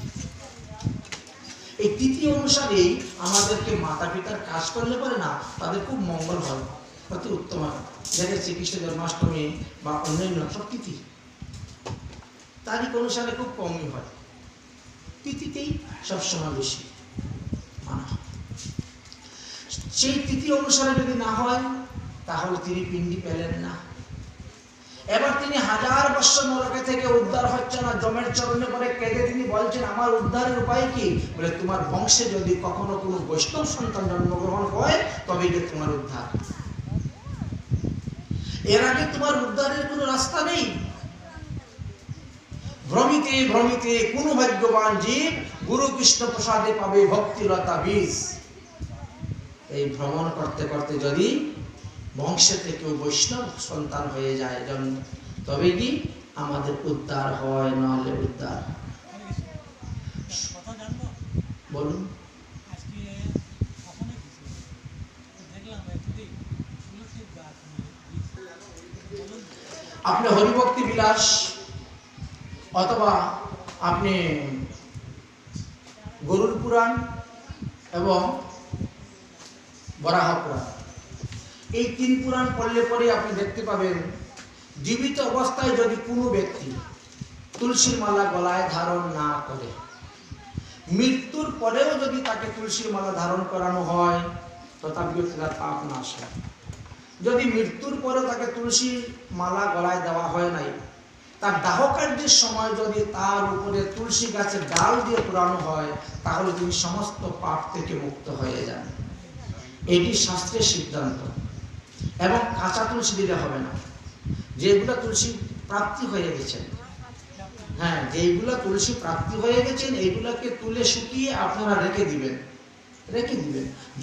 এই তিথি অনুসারেই আমাদেরকে মাতা পিতার কাজ করলে পারে না, তাদের খুব মঙ্গল হয়, অতি উত্তম হয়। দেখে শ্রীকৃষ্ণ জন্মাষ্টমী বা অন্যান্য সব তিথি তারিখ অনুসারে খুব কমই হয়, তিথিতেই সবসময় বেশি মানা হয়। সেই তিথি অনুসারে যদি না হয় তাহলে তিনি পিণ্ডি পেলেন না। এবার তিনি 1000 বছর নরকে থেকে উদ্ধার হচ্ছে না, যমের চরণে পরে কেঁদে তিনি বলছেন আমার উদ্ধারের উপায় কি? বলে তোমার বংশে যদি কখনো কোনো বৈষ্ণব সন্তান জন্মগ্রহণ হয় তবে যে তোমার উদ্ধার, এর আগে তোমার উদ্ধারের কোনো রাস্তা নেই। ভ্রমিতে ভ্রমিতে কোন ভাগ্যবান জীব গুরু কৃষ্ণ প্রসাদে পাবে ভক্তিলতা বীজ। এই ভ্রমণ করতে করতে যদি বংশে থেকে বৈষ্ণব সন্তান হয়ে যায় জন্ম, তবে কি আমাদের উদ্ধার হয়, নাহলে উদ্ধার। বলুন। আপনি হরিভক্তি বিলাস অথবা আপনি গরুর পুরাণ এবং বরাহ পুরাণ, এই 3 পুরাণ পড়লে পরে আপনি দেখতে পাবেন জীবিত অবস্থায় যদি কোনো ব্যক্তি তুলসীর মালা গলায় ধারণ না করে, মৃত্যুর পরেও যদি তাকে তুলসীর মালা ধারণ করানো হয় তথাপি তার পাপ নাশ হয়। যদি মৃত্যুর পরেও তাকে তুলসীর মালা গলায় দেওয়া হয় নাই, তার দাহ কার্যের সময় যদি তার উপরে তুলসী গাছের ডাল দিয়ে পুরানো হয় তাহলে তিনি সমস্ত পাপ থেকে মুক্ত হয়ে যান। এটি শাস্ত্রের সিদ্ধান্ত। এবং কাঁচা তুলসী দিলে হবে না, যেগুলো তুলসী প্রাপ্তি হয়ে গেছেন, হ্যাঁ যেগুলো তুলসী প্রাপ্তি হয়ে গেছেন এইগুলোকে তুলে শুকিয়ে আপনারা রেখে দিবেন।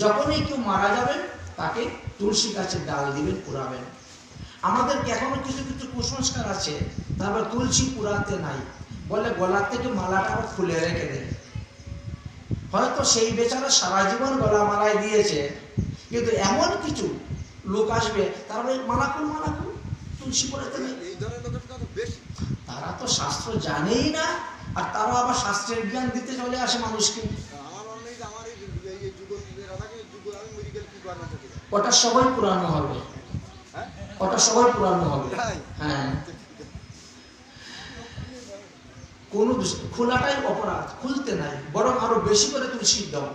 যখনই কেউ মারা যাবেন তাকে তুলসী গাছের ডাল দিবেন, পুরাবেন। আমাদের এখনো কিছু কিছু কুসংস্কার আছে, তারপর তুলসী পুরাতে নাই বলে গলার থেকে মালাটা আবার খুলে রেখে দেয়। হয়তো সেই বেচারা সারা জীবন গলা মালায় দিয়েছে, কিন্তু এমন কিছু লোক আসবে তারপরে মালা খুল তুলসী পুরাতে নেই। তারা তো শাস্ত্র জানেই না, আর তারা আবার শাস্ত্রের জ্ঞান দিতে চলে আসে মানুষকে। ওটা সবাই পুরানো হবে, হ্যাঁ। কোন খোলাটাই অপরাধ, খুলতে নাই, বরং আরো বেশি করে তুলসীর ডাল।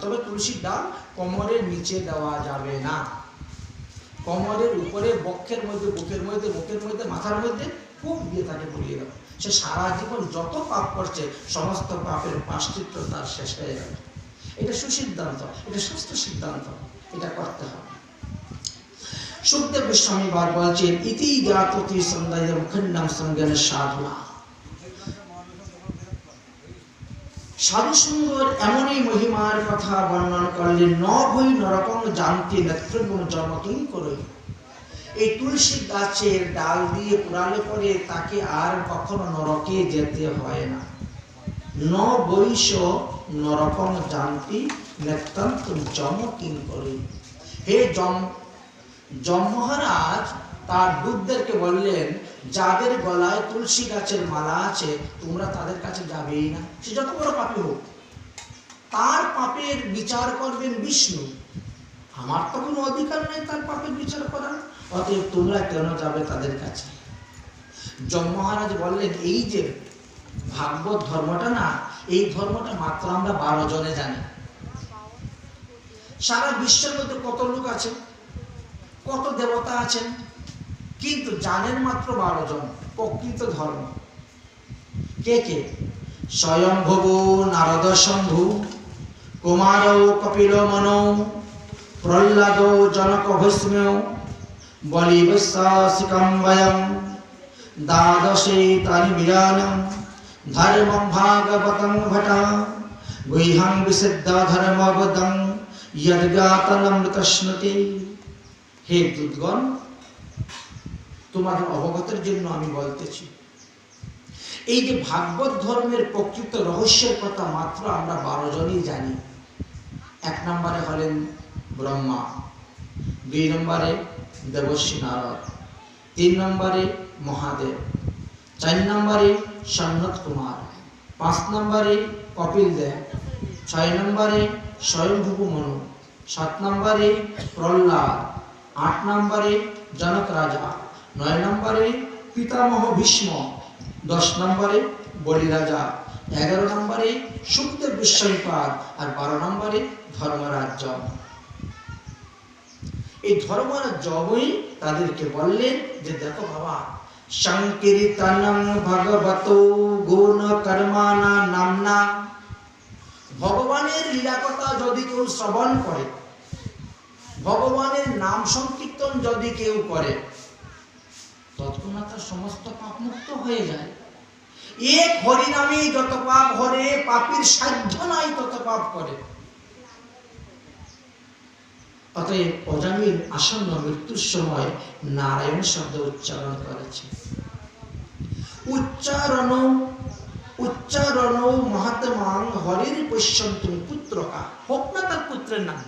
তবে তুলসীর ডাল কোমরের নিচে দেওয়া যাবে না, কোমরের উপরে, বক্ষের মধ্যে, বুকের মধ্যে, মাথার মধ্যে খুব দিয়ে তাকে পরিয়ে দাও। সে সারা জীবন যত পাপ করছে সমস্ত পাপের প্রায়শ্চিত্ত তার শেষ হয়ে গেল। এটা সুসিদ্ধান্ত, এটা শাস্ত্র সিদ্ধান্ত, এটা করতে হবে। সুখদেব গোস্বামী বার বলছেন ইতি জ্ঞাততি সন্ধ্যায় মুখন্ডম সঙ্গেন সাধনা। সাধু সুন্দর এমনই মহিমার কথা বর্ণন করলেন, ন ভৈ নরকং জানতি নেত্রগুণ জন্মকিং করে। এই তুলসী গাছের ডাল দিয়ে পুরালে পরে তাকে আর কখনো নরকে যেতে হয় না। ন বৈশ নরকং জানতি নেত্রং জন্মকিং করে। হে যম মহারাজ তার দূতদেরকে বললেন, যাদের গলায় তুলসী গাছের মালা আছে তোমরা তাদের কাছে যাবেই না, সে যত বড় পাপী হোক। তার পাপের বিচার করবেন বিষ্ণু, আমার তো কোনো অধিকার নেই তার পাপের বিচার করার, অতএব তোমরা কেন যাবে তাদের কাছে। যম মহারাজ বললেন, এই যে ভাগবত ধর্মটা না, এই ধর্মটা মাত্র আমরা 12 জনে জানি। সারা বিশ্বের মধ্যে কত লোক আছে, কত দেবতা আছেন, কিন্তু জানেন মাত্র 12 জন প্রকৃত ধর্ম। কে কে? স্বয়ংভব নারদ শম্ভু, কুমার কপিল মনো, প্রহ্লাদ জনক ভস্ম্য, বলি বৈশ্বাসিকম বয়ম, দ্বাদশে তানি বিরানম, ধর্মম ভাগবতং ভট, গুহ্যং বিশুদ্ধ ধর্মবদং, যদ্গাতনমৃতস্মৃতি। হে দূতগণ, তোমাদের অবগতের জন্য আমি বলতেছি, এই যে ভাগবত ধর্মের প্রকৃত রহস্যের কথা মাত্র আমরা 12 জনই জানি। 1 নম্বরে হলেন ব্রহ্মা, 2 নম্বরে দেবর্ষি নারদ, 3 নম্বরে মহাদেব, 4 নম্বরে সন্নত কুমার, 5 নম্বরে কপিল দেব, 6 নম্বরে স্বয়ংভূ মনু, 7 নম্বরে প্রহ্লাদ, 8 নম্বরে জনক রাজা, 9 নম্বরে পিতামহ ভীষ্ম, 10 নম্বরে বলি রাজা, 11 নম্বরে সুখদেব গোস্বামীপাদ, আর 12 নম্বরে ধর্মরাজ। এই ধর্মের জবই তাদেরকে বললেন যে দেখো বাবা, সংকীর্তনং ভগবতো গুণ কর্মাণা নামনা, ভগবানের লীলা কথা যদি কেউ শ্রবণ করে, ভগবানের নাম সংকীর্তন যদি কেউ করে, তৎক্ষণাৎ তার সমস্ত পাপ মুক্ত হয়ে যায়। এক হরিনামে যত পাপ হরে, পাপীর সাধ্য নাই তত পাপ করে। অতএব অজামিল আসন্ন মৃত্যুর সময় নারায়ণ শব্দ উচ্চারণ করেছে। উচ্চারণ মহাত্মাং হরির পশ্যন্তুম পুত্রকা, হোক না তার পুত্রের নাম,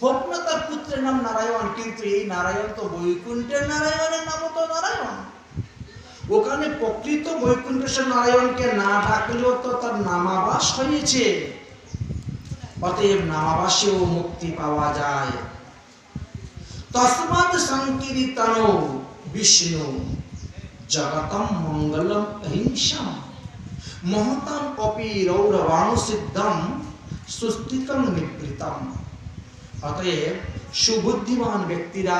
হোক না তার পুত্রের নাম নারায়ণ, কিন্তু এই নারায়ণ তো বৈকুণ্ঠের নারায়ণের নামও তো নারায়ণ। ওখানে প্রকৃত বৈকুণ্ঠেশ্বর নারায়ণকে না ডাকলেও তো তার নামাবাস হয়েছে। অতএব নামাবাসেও মুক্তি পাওয়া যায়। তস্মাৎ সংকীর্তন বিষ্ণু জগতম মঙ্গলম অহিংসাম মহতাম অপি রৌরবাণু সিদ্ধম সুস্থিতম নিবৃতম। অতএব সুবুদ্ধিমান ব্যক্তিরা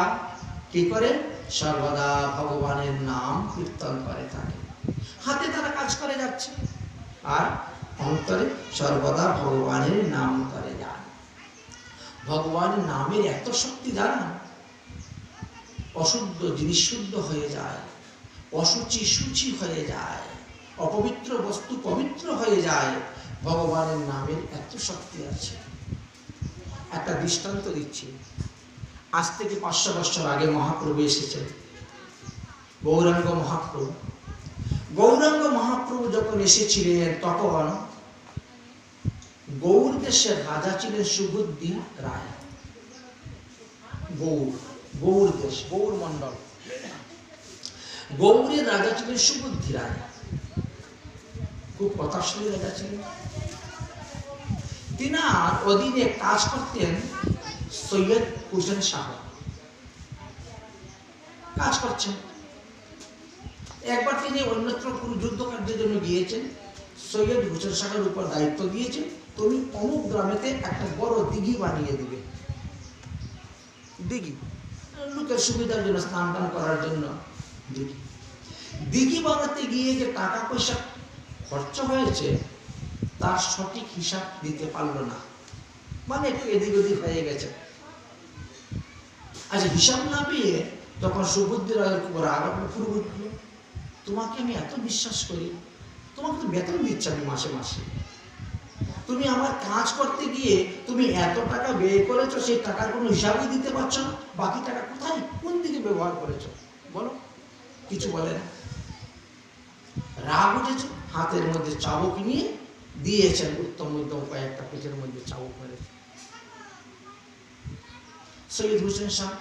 কি করে? সর্বদা ভগবানের নাম কীর্তন করে থাকে। হাতে তারা কাজ করে যাচ্ছে, আর অন্তরে সর্বদা ভগবানের নাম করে যায়। ভগবানের নামের এত শক্তি জানা, অশুদ্ধ জিনিস শুদ্ধ হয়ে যায়, অসুচি সুচি হয়ে যায়, অপবিত্র বস্তু পবিত্র হয়ে যায়। ভগবানের নামের এত শক্তি আছে। একটা দৃষ্টান্ত দিচ্ছি। আজ থেকে 500 বছর আগে মহাপ্রভু এসেছেন, গৌরাঙ্গ মহাপ্রভু। গৌরাঙ্গ মহাপ্রভু যখন এসেছিলেন তখন গৌর দেশের রাজা ছিলেন সুবুদ্ধি রায়। গৌর দেশ, গৌর মন্ডল, গৌরের রাজা ছিলেন সুবুদ্ধি রায়। খুব কথাশালী রাজা ছিলেন। তিনার অধীনে কাজ করতেন সৈয়দ হোসেন শাহ। কাজ করছেন। একবার তিনি অন্যত্র কোনো যুদ্ধ কার্যের জন্য গিয়েছেন। সৈয়দ হোসেন শাহের উপর দায়িত্ব দিয়েছেন, তুমি অমুক গ্রামেতে একটা বড় দিঘি বানিয়ে দিবে। দিঘি লোকের সুবিধার জন্য, স্নান টান করার জন্য দিঘি। দিঘি বানাতে গিয়ে যে টাকা পয়সা খরচ হয়েছে তার সঠিক হিসাব দিতে পারল না, মানে একটু এদিক ওদিক হয়ে গেছে। আচ্ছা, হিসাব না পেয়ে তখন সুবুদ্ধি রায়ের উপর রাগ উঠল। তোমাকে আমি এত বিশ্বাস করি, তোমাকে তো বেতন দিচ্ছি আমি মাসে মাসে, তুমি আমার কাজ করতে গিয়ে তুমি এত টাকা ব্যয় করেছো, সেই টাকার কোনো হিসাবই দিতে পারছো না। বাকি টাকা কোথায়, কোন দিকে ব্যবহার করেছো বলো? কিছু বলে না। রাগ উঠেছে, হাতের মধ্যে চাবুক নিয়ে দিয়েছেন, উত্তম মধ্যম কয়েকটা পেটের মধ্যে চাবুক মেরেছে। সৈয়দ হোসেন শাহ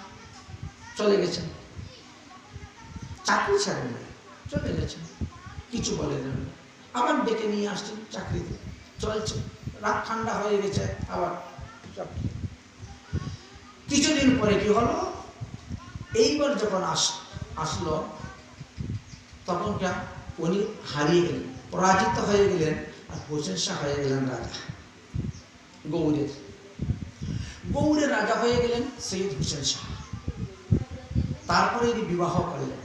চলে গেছেন, চাকরি ছাড়েন না, চলে গেছেন, কিছু বলেন না। আবার ডেকে নিয়ে আসছেন চাকরিতে, চলছে, রাত ঠান্ডা হয়ে গেছে। আবার কিছুদিন পরে কি হলো, এইবার যখন আসলো তখন উনি হারিয়ে গেলেন, পরাজিত হয়ে গেলেন, আর হোসেন শাহ হয়ে গেলেন রাজা। গৌড়ের রাজা হয়ে গেলেন সৈয়দ হোসেন শাহ। তারপরে ইনি বিবাহ করলেন।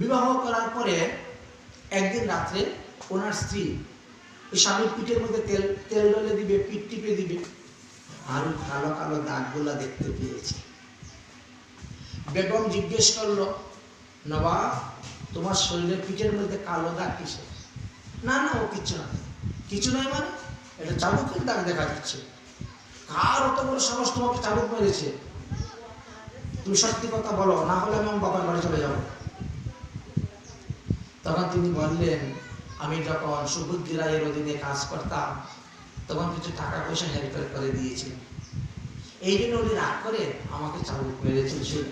বিবাহ করার পরে একদিন রাত্রে ওনার স্ত্রী ওই স্বামীর পিঠের মধ্যে তেল ডলে দিবে, পিঠ টিপে দিবে, আর কালো কালো দাগগুলা দেখতে পেয়েছে। বেগম জিজ্ঞেস করলো, নবাব তোমার শরীরের পিঠের মধ্যে কালো দাগ কিসের? না না, ও কিছু না। কিছু নয় মানে? এটা চাবুকের দাগ দেখা যাচ্ছে। কার অত বড় সাহস তোমাকে চাবুক মেরেছে? তুমি সত্যি কথা বলো, না হলে আমি আমার বাবার বাড়ি চলে যাব। তখন তিনি বললেন, আমি যখন সুবুদ্ধি রায়ের অধীনে কাজ করতাম তখন কিছু টাকা পয়সা হেল্পের করে দিয়েছিলাম, এই জন্য উনি রাগ করে আমাকে চাবুক মেরেছেন।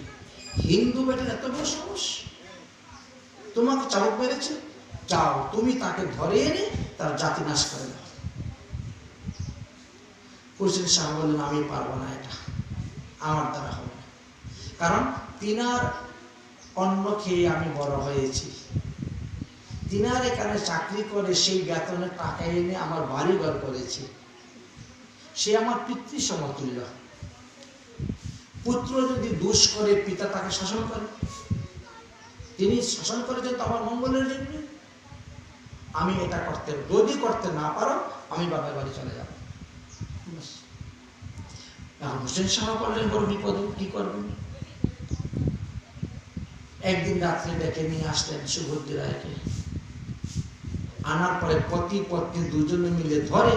হিন্দু বেটার এত বড় সাহস, তোমাকে চাবুক মেরেছে, যাও তুমি তাকে ধরে এনে তার জাতি নাশ করে দাও। হোসেন শাহ বললেন, আমি পারবো না, এটা আমার দ্বারা হবে না, কারণ তিনার অন্ন খেয়ে আমি বড় হয়েছি, তিনার এখানে চাকরি করে সেই বেতনের টাকা এনে আমার বাড়ি ঘর করেছি, সে আমার পিতৃ সমতুল্য। পুত্র যদি দোষ করে পিতা তাকে শাসন করে, তিনি শাসন করেছেন তো আমার মঙ্গলের জন্য। আমি এটা করতে, যদি করতে না পারো আমি বাবার বাড়ি চলে যাব। হোসেন শাহ বললেন বড় বিপদ, কি করবেন? একদিন রাত্রে ডেকে নিয়ে আসলেন সুবুদ্ধি রায়কে। আনার পরে পতি পত্নী দুজনে মিলে ধরে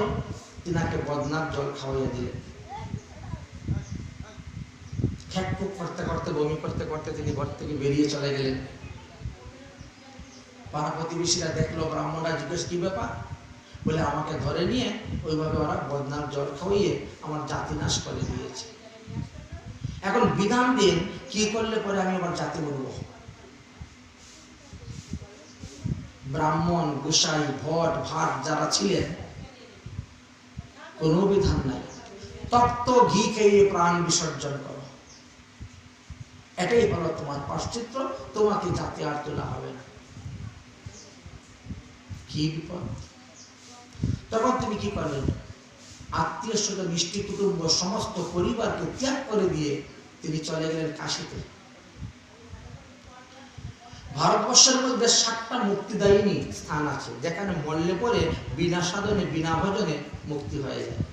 তিনাকে বদনার জল খাওয়াইয়া দিলেন। খ্যাকখুক করতে করতে, বমি করতে করতে তিনি ঘর থেকে বেরিয়ে চলে গেলেন। পাড়া প্রতিবেশীরা দেখলো, ব্রাহ্মণরা জিজ্ঞেস কি ব্যাপার? বলে আমাকে ধরে নিয়ে ওইভাবে ওরা বদনার জল খাওয়িয়ে আমার জাতি নাশ করে দিয়েছে। এখন বিধান দিন কি করলে পরে আমি আমার জাতি বলবো? ব্রাহ্মণ, গোসাই, ভট, ভাট যারা ছিলেন, কোনো বিধান নাই। তপ্ত ঘি খেয়ে প্রাণ বিসর্জন করো, এটাই হলো তোমার পাশ্চিত্য, তোমাকে জাতি আর তোলা হবে না। কি বিপদ! তখন তুমি কি করলেন? আত্মীয় স্বজন, মিষ্টি কুটুম্ব, সমস্ত পরিবারকে ত্যাগ করে দিয়ে তিনি চলে গেলেন কাশীতে। ভারতবর্ষের মধ্যে 7টা মুক্তিদায়িনী স্থান আছে, যেখানে মরলে পরে বিনা সাধনে বিনা ভজনে মুক্তি হয়ে যায়।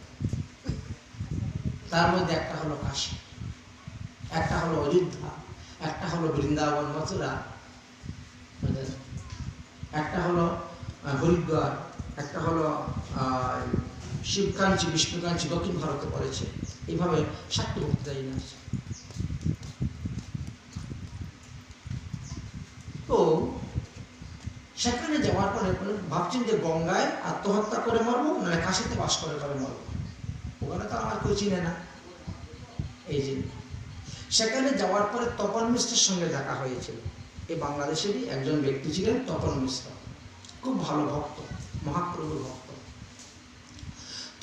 তার মধ্যে একটা হলো কাশী, একটা হলো অযোধ্যা, একটা হলো বৃন্দাবন মথুরা, একটা হলো হরিদ্বার, একটা হলো শিবকাঞ্চি, বিষ্ণুকাঞ্চি দক্ষিণ ভারতে পড়েছে। এইভাবে 7টি মুক্তিদায়িনী আছে। তো সেখানে যাওয়ার পরে ভাবছেন যে গঙ্গায় আত্মহত্যা করে মরবো, না কাশীতে বাস করে মরবো। ওখানে তো আমার কেউ চিনে না। এই যে সেখানে যাওয়ার পরে তপন মিশ্রের সঙ্গে দেখা হয়েছিল। এই বাংলাদেশেরই একজন ব্যক্তি ছিলেন তপন মিশ্র, খুব ভালো ভক্ত, মহাপ্রভুর ভক্ত।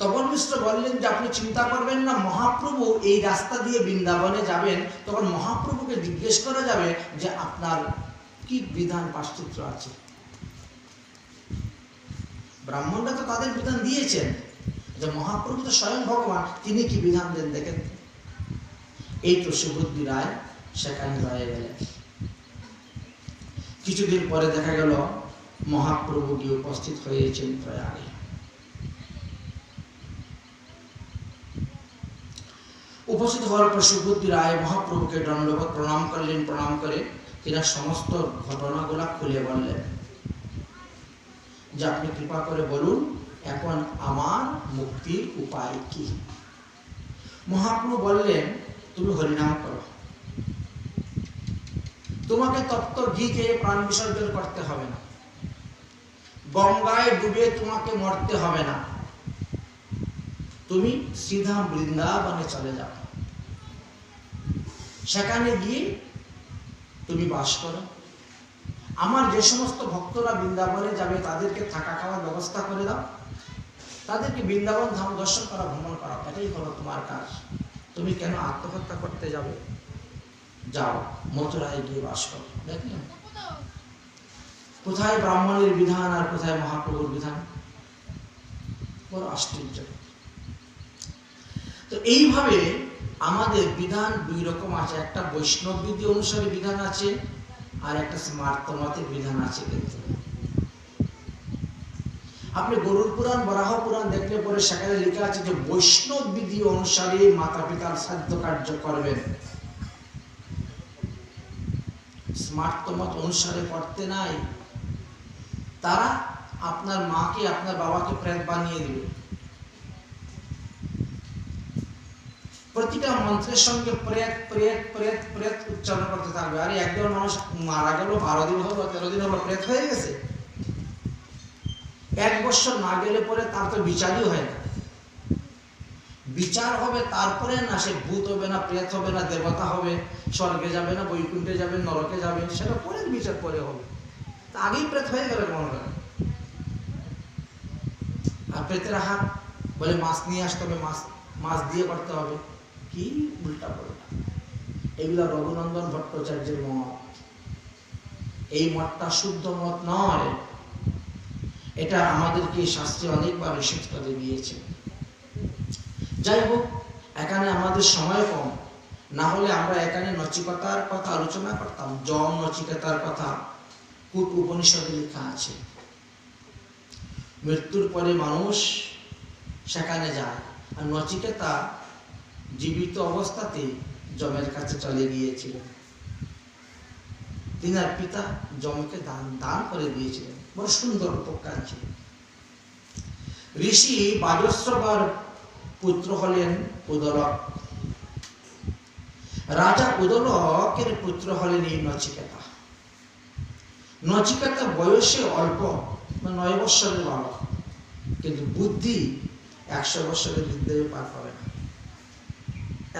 তপন মিশ্র বললেন যে আপনি চিন্তা করবেন না, মহাপ্রভু এই রাস্তা দিয়ে বৃন্দাবনে যাবেন, তখন মহাপ্রভুকে জিজ্ঞেস করা যাবে যে আপনার কি বিধান পাশ্চিত্য আছে। ব্রাহ্মণরা তো তাদের বিধান দিয়েছেন, যে মহাপ্রভু তো স্বয়ং ভগবান, তিনি কি বিধান দেন দেখেন। এই তো সুবুদ্ধি রায় সেখানে রয়ে গেলেন। কিছুদিন পরে দেখা গেল মহাপ্রভু গিয়ে উপস্থিত হয়েছেন প্রয়াগে। উপস্থিত হওয়ার পর সুবুদ্ধি রায় মহাপ্রভুকে দণ্ডবত প্রণাম করলেন। প্রণাম করে তিনি সমস্ত ঘটনাগুলা খুলে বললেন যে আপনি কৃপা করে বলুন এখন আমার মুক্তির উপায় কি। মহাপ্রভু বললেন তুমি হরিনাম করো, তোমাকে তপ্ত ঘি খেয়ে প্রাণ বিসর্জন করতে হবে না, গঙ্গায় ডুবে তোমাকে মরতে হবে না, তুমি সিধা বৃন্দাবনে চলে যাও, সেখানে গিয়ে তুমি বাস করো। আমার যে সমস্ত ভক্তরা বৃন্দাবনে যাবে তাদেরকে থাকা খাওয়ার ব্যবস্থা করে দাও, তাদেরকে বৃন্দাবন ধাম দর্শন করা, ভ্রমণ করা, এটাই হলো তোমার কাজ। তুমি কেন আত্মহত্যা করতে যাবে? যাও মথুরায় গিয়ে বাস করো। দেখলেন কোথায় ব্রাহ্মণের বিধান আর কোথায় মহাপ্রভুর বিধান, বড় আশ্চর্য। তো এইভাবে আমাদের বিধান দুই রকম আছে, একটা বৈষ্ণব বিধি অনুসারে বিধান আছে, আর একটা স্মার্তমতের বিধান আছে। কিন্তু আপনি গরুর পুরাণ, বরাহ পুরাণ দেখলে পরে সেখানে লেখা আছে যে বৈষ্ণব বিধি অনুসারে মাতা পিতার শ্রাদ্ধ কার্য করবেন, স্মার্তমত অনুসারে করতে নাই। তারা আপনার মাকে, আপনার বাবাকে প্রেত বানিয়ে দিবে। প্রতিটা মন্ত্রের সঙ্গে প্রেত প্রেত প্রেত প্রেত উচ্চারণ করতে থাকবে। আরে একজন মানুষ মারা গেল, 12 দিন হলো, 13 দিন হলো, প্রেত হয়ে গেছে। 1 বছর না গেলে পরে তার তো বিচারই হয় না। বিচার হবে তারপরে না, সে ভূত হবে না, প্রেত হবে না, দেবতা হবে, স্বর্গে যাবে না, বৈকুণ্ঠে যাবে, নরকে যাবে, সেটা পরে বিচার পরে হবে। তা আগেই প্রেত হয়ে গেল মনে করেন। আর প্রেতের হাত বলে মাছ নিয়ে আসতে হবে, মাছ দিয়ে করতে হবে, কি উল্টা পাল্টা। এগুলা রঘুনন্দন ভট্টাচার্যের মত। এই মতটা শুদ্ধ মত নয়, এটা আমাদেরকে শাস্ত্রে অনেকবার নিষেধ করে দিয়েছে। যাই হোক, এখানে আমাদের সময় কম, না হলে আমরা এখানে নচিকেতার কথা আলোচনা করতাম। যম নচিকেতার কথা কূট উপনিষদে লেখা আছে। মৃত্যুর পরে মানুষ সেখানে যায়, আর নচিকেতা জীবিত অবস্থাতে যমের কাছে চলে গিয়েছিলেন। তিনার পিতা যমকে দান করে দিয়েছিলেন। বড় সুন্দর উপকার ছিল। ঋষি বাজস্রবার পুত্র হলেন উদলক। রাজা উদলকের পুত্র হলেন এই নচিকেতা। নচিকেতা বয়সে অল্প, 9 বৎসরের বালক, কিন্তু বুদ্ধি 100 বৎসরের বিদ্যায় পার পাবে না,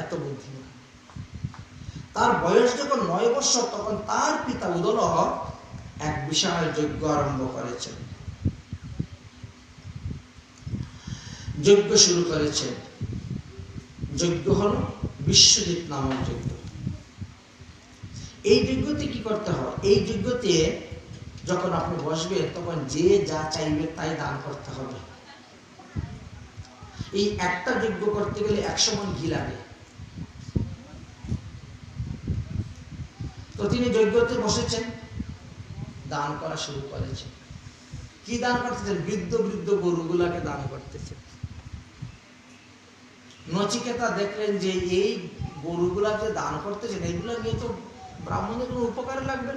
এত বুদ্ধি। তার বয়স যখন 9 বৎসর, তখন তার পিতা উদলক এক বিশাল যজ্ঞ আরম্ভ করেছেন। যজ্ঞ শুরু করেছেন। যজ্ঞ হল বিশ্বজিৎ নামক যজ্ঞ। এই যজ্ঞতে কি করতে হয়? এই যজ্ঞতে যখন আপনি বসবেন, তখন যে যা চাইবে তাই দান করতে হবে। এই একটা যজ্ঞ করতে গেলে 100 মণ ঘি লাগে। তো তিনি যজ্ঞতে বসেছেন, দান করা শুরু করেছেন। কি দান করতেছেন? বৃদ্ধ বৃদ্ধ গরুগুলাকে দান করতেছেন। নচিকেতা দেখলেন যে এই গরুগুলা যে দান করতেছেন, এইগুলো নিয়ে তো ব্রাহ্মণের কোনো উপকারে লাগবে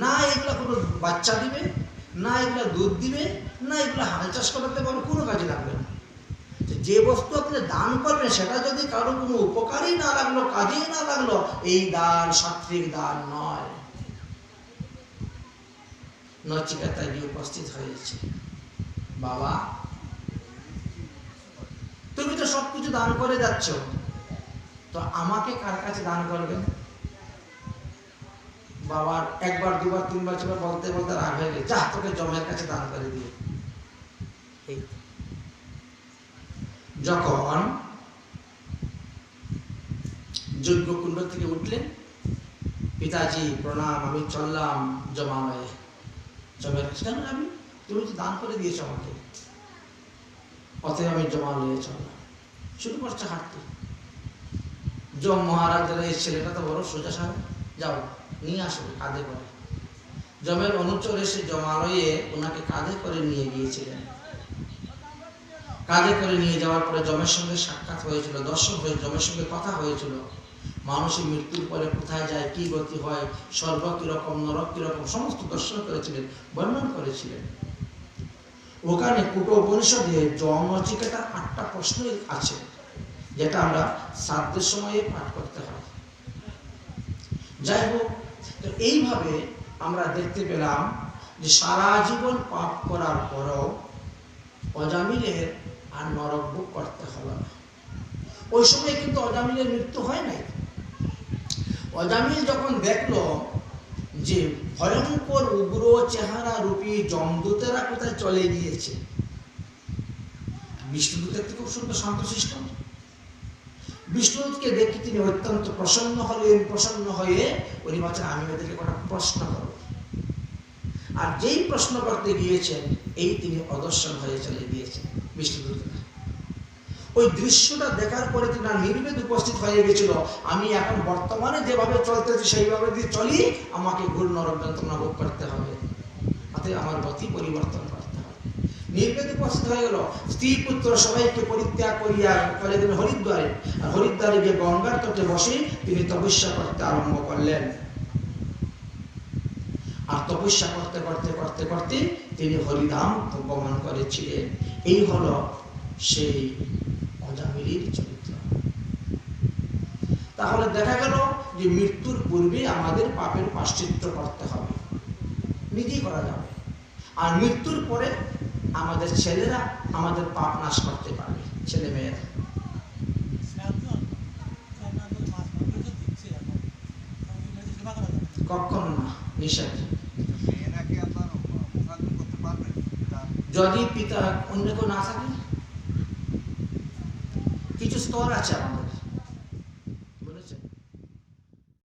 না, এগুলা কোনো বাচ্চা দিবে না, এগুলা দুধ দিবে না, এগুলা হাল চাষ করাতে পারবে, কোনো কাজে লাগবে না। যে বস্তু আপনি দান করবেন সেটা যদি কারো কোনো উপকারই না লাগলো, কাজেই না লাগলো, এই দান সাত্বিক দান নয়। নচিকেতা গিয়ে উপস্থিত হয়েছে। বাবা, তুমি তো সবকিছু দান করে যাচ্ছ, তো আমাকে কার কাছে দান করবেন? বাবার একবার দুবার তিনবার চারবার বলতে বলতে রাগ হয়ে গেছে, যা তোকে যমের কাছে দান করে দিয়ে। যখন যজ্ঞকুণ্ড থেকে উঠলেন, পিতাজি প্রণাম, আমি চললাম জমালয়ে। যমের কাছে কেন? তুমি তো দান করে দিয়েছ আমাকে, অতএব আমি জমালয়ে চললাম। শুরু করছে হাঁটতে। যম মহারাজ, এই ছেলেটা তো বড় সোজা সাহেব, যাও নিয়ে আসো কাঁধে করে। যমের অনুচর এসে জমালয়ে ওনাকে কাঁধে করে নিয়ে গিয়েছিলেন। কাঁধে করে নিয়ে যাওয়ার পরে যমের সঙ্গে সাক্ষাৎ হয়েছিল, দর্শন হয়ে যমের সঙ্গে কথা হয়েছিল। মানুষের মৃত্যুর পরে কোথায় যায়, কি গতি হয়, স্বর্গ কিরকম, নরক কিরকম, সমস্ত দর্শন করেছিলেন, বর্ণন করেছিলেন। ওখানে কূট উপনিষদে যম নচিকেতার 8টা প্রশ্ন আছে, যেটা আমরা শ্রাদ্ধের সময়ে পাঠ করতে হয়। যাই হোক, এইভাবে আমরা দেখতে পেলাম যে সারা জীবন পাপ করার পরও অজামিলের আর নরক ভোগ করতে হলো না। ওই সময় কিন্তু অজামিলের মৃত্যু হয় নাই। অজামিল যখন দেখলো যে ভয়ঙ্কর উগ্র চেহারা রূপী যমদূতেরা কোথায় চলে গিয়েছে, বিষ্ণুদূতের থেকে খুব সুন্দর শান্তশিষ্ট, বিষ্ণুদূতকে দেখে তিনি অত্যন্ত প্রসন্ন হলেন। প্রসন্ন হয়ে উনি বলছেন, আমি ওদেরকে কটা প্রশ্ন করব। আর যেই প্রশ্ন করতে গিয়েছেন, এই তিনি অদর্শন হয়ে চলে গিয়েছেন বিষ্ণুদূতরা। ওই দৃশ্যটা দেখার পরে তিনি নির্বেদ উপস্থিত হয়ে গেছিল, আমি এখন বর্তমানে যেভাবে চলতেছি সেইভাবে যদি চলি, আমাকে ঘোর নরক যন্ত্রণা ভোগ করতে হবে, অতএব আমার গতি পরিবর্তন করতে হবে। নির্বেদ উপস্থিত হয়ে গেল। স্ত্রী পুত্র সবাইকে পরিত্যাগ করিয়া চলে গেলেন হরিদ্বারে। আর হরিদ্বারে গিয়ে গঙ্গার তটে বসে তিনি তপস্যা করতে আরম্ভ করলেন। আর তপস্যা করতে করতে করতে করতে তিনি হরিধাম গমন করেছিলেন। এই হলো সেই অজামিলের চরিত্র। তাহলে দেখা গেল যে মৃত্যুর পূর্বে আমাদের পাপের প্রায়শ্চিত্ত করতে হবে, নিজেই করা যাবে। আর মৃত্যুর পরে আমাদের ছেলেরা আমাদের পাপ নাশ করতে পারবে, ছেলে মেয়েরা। কখনো না, নিষেধ। যদি পিতা অন্য কেউ না থাকে, কিছু স্তর আছে আমাদের,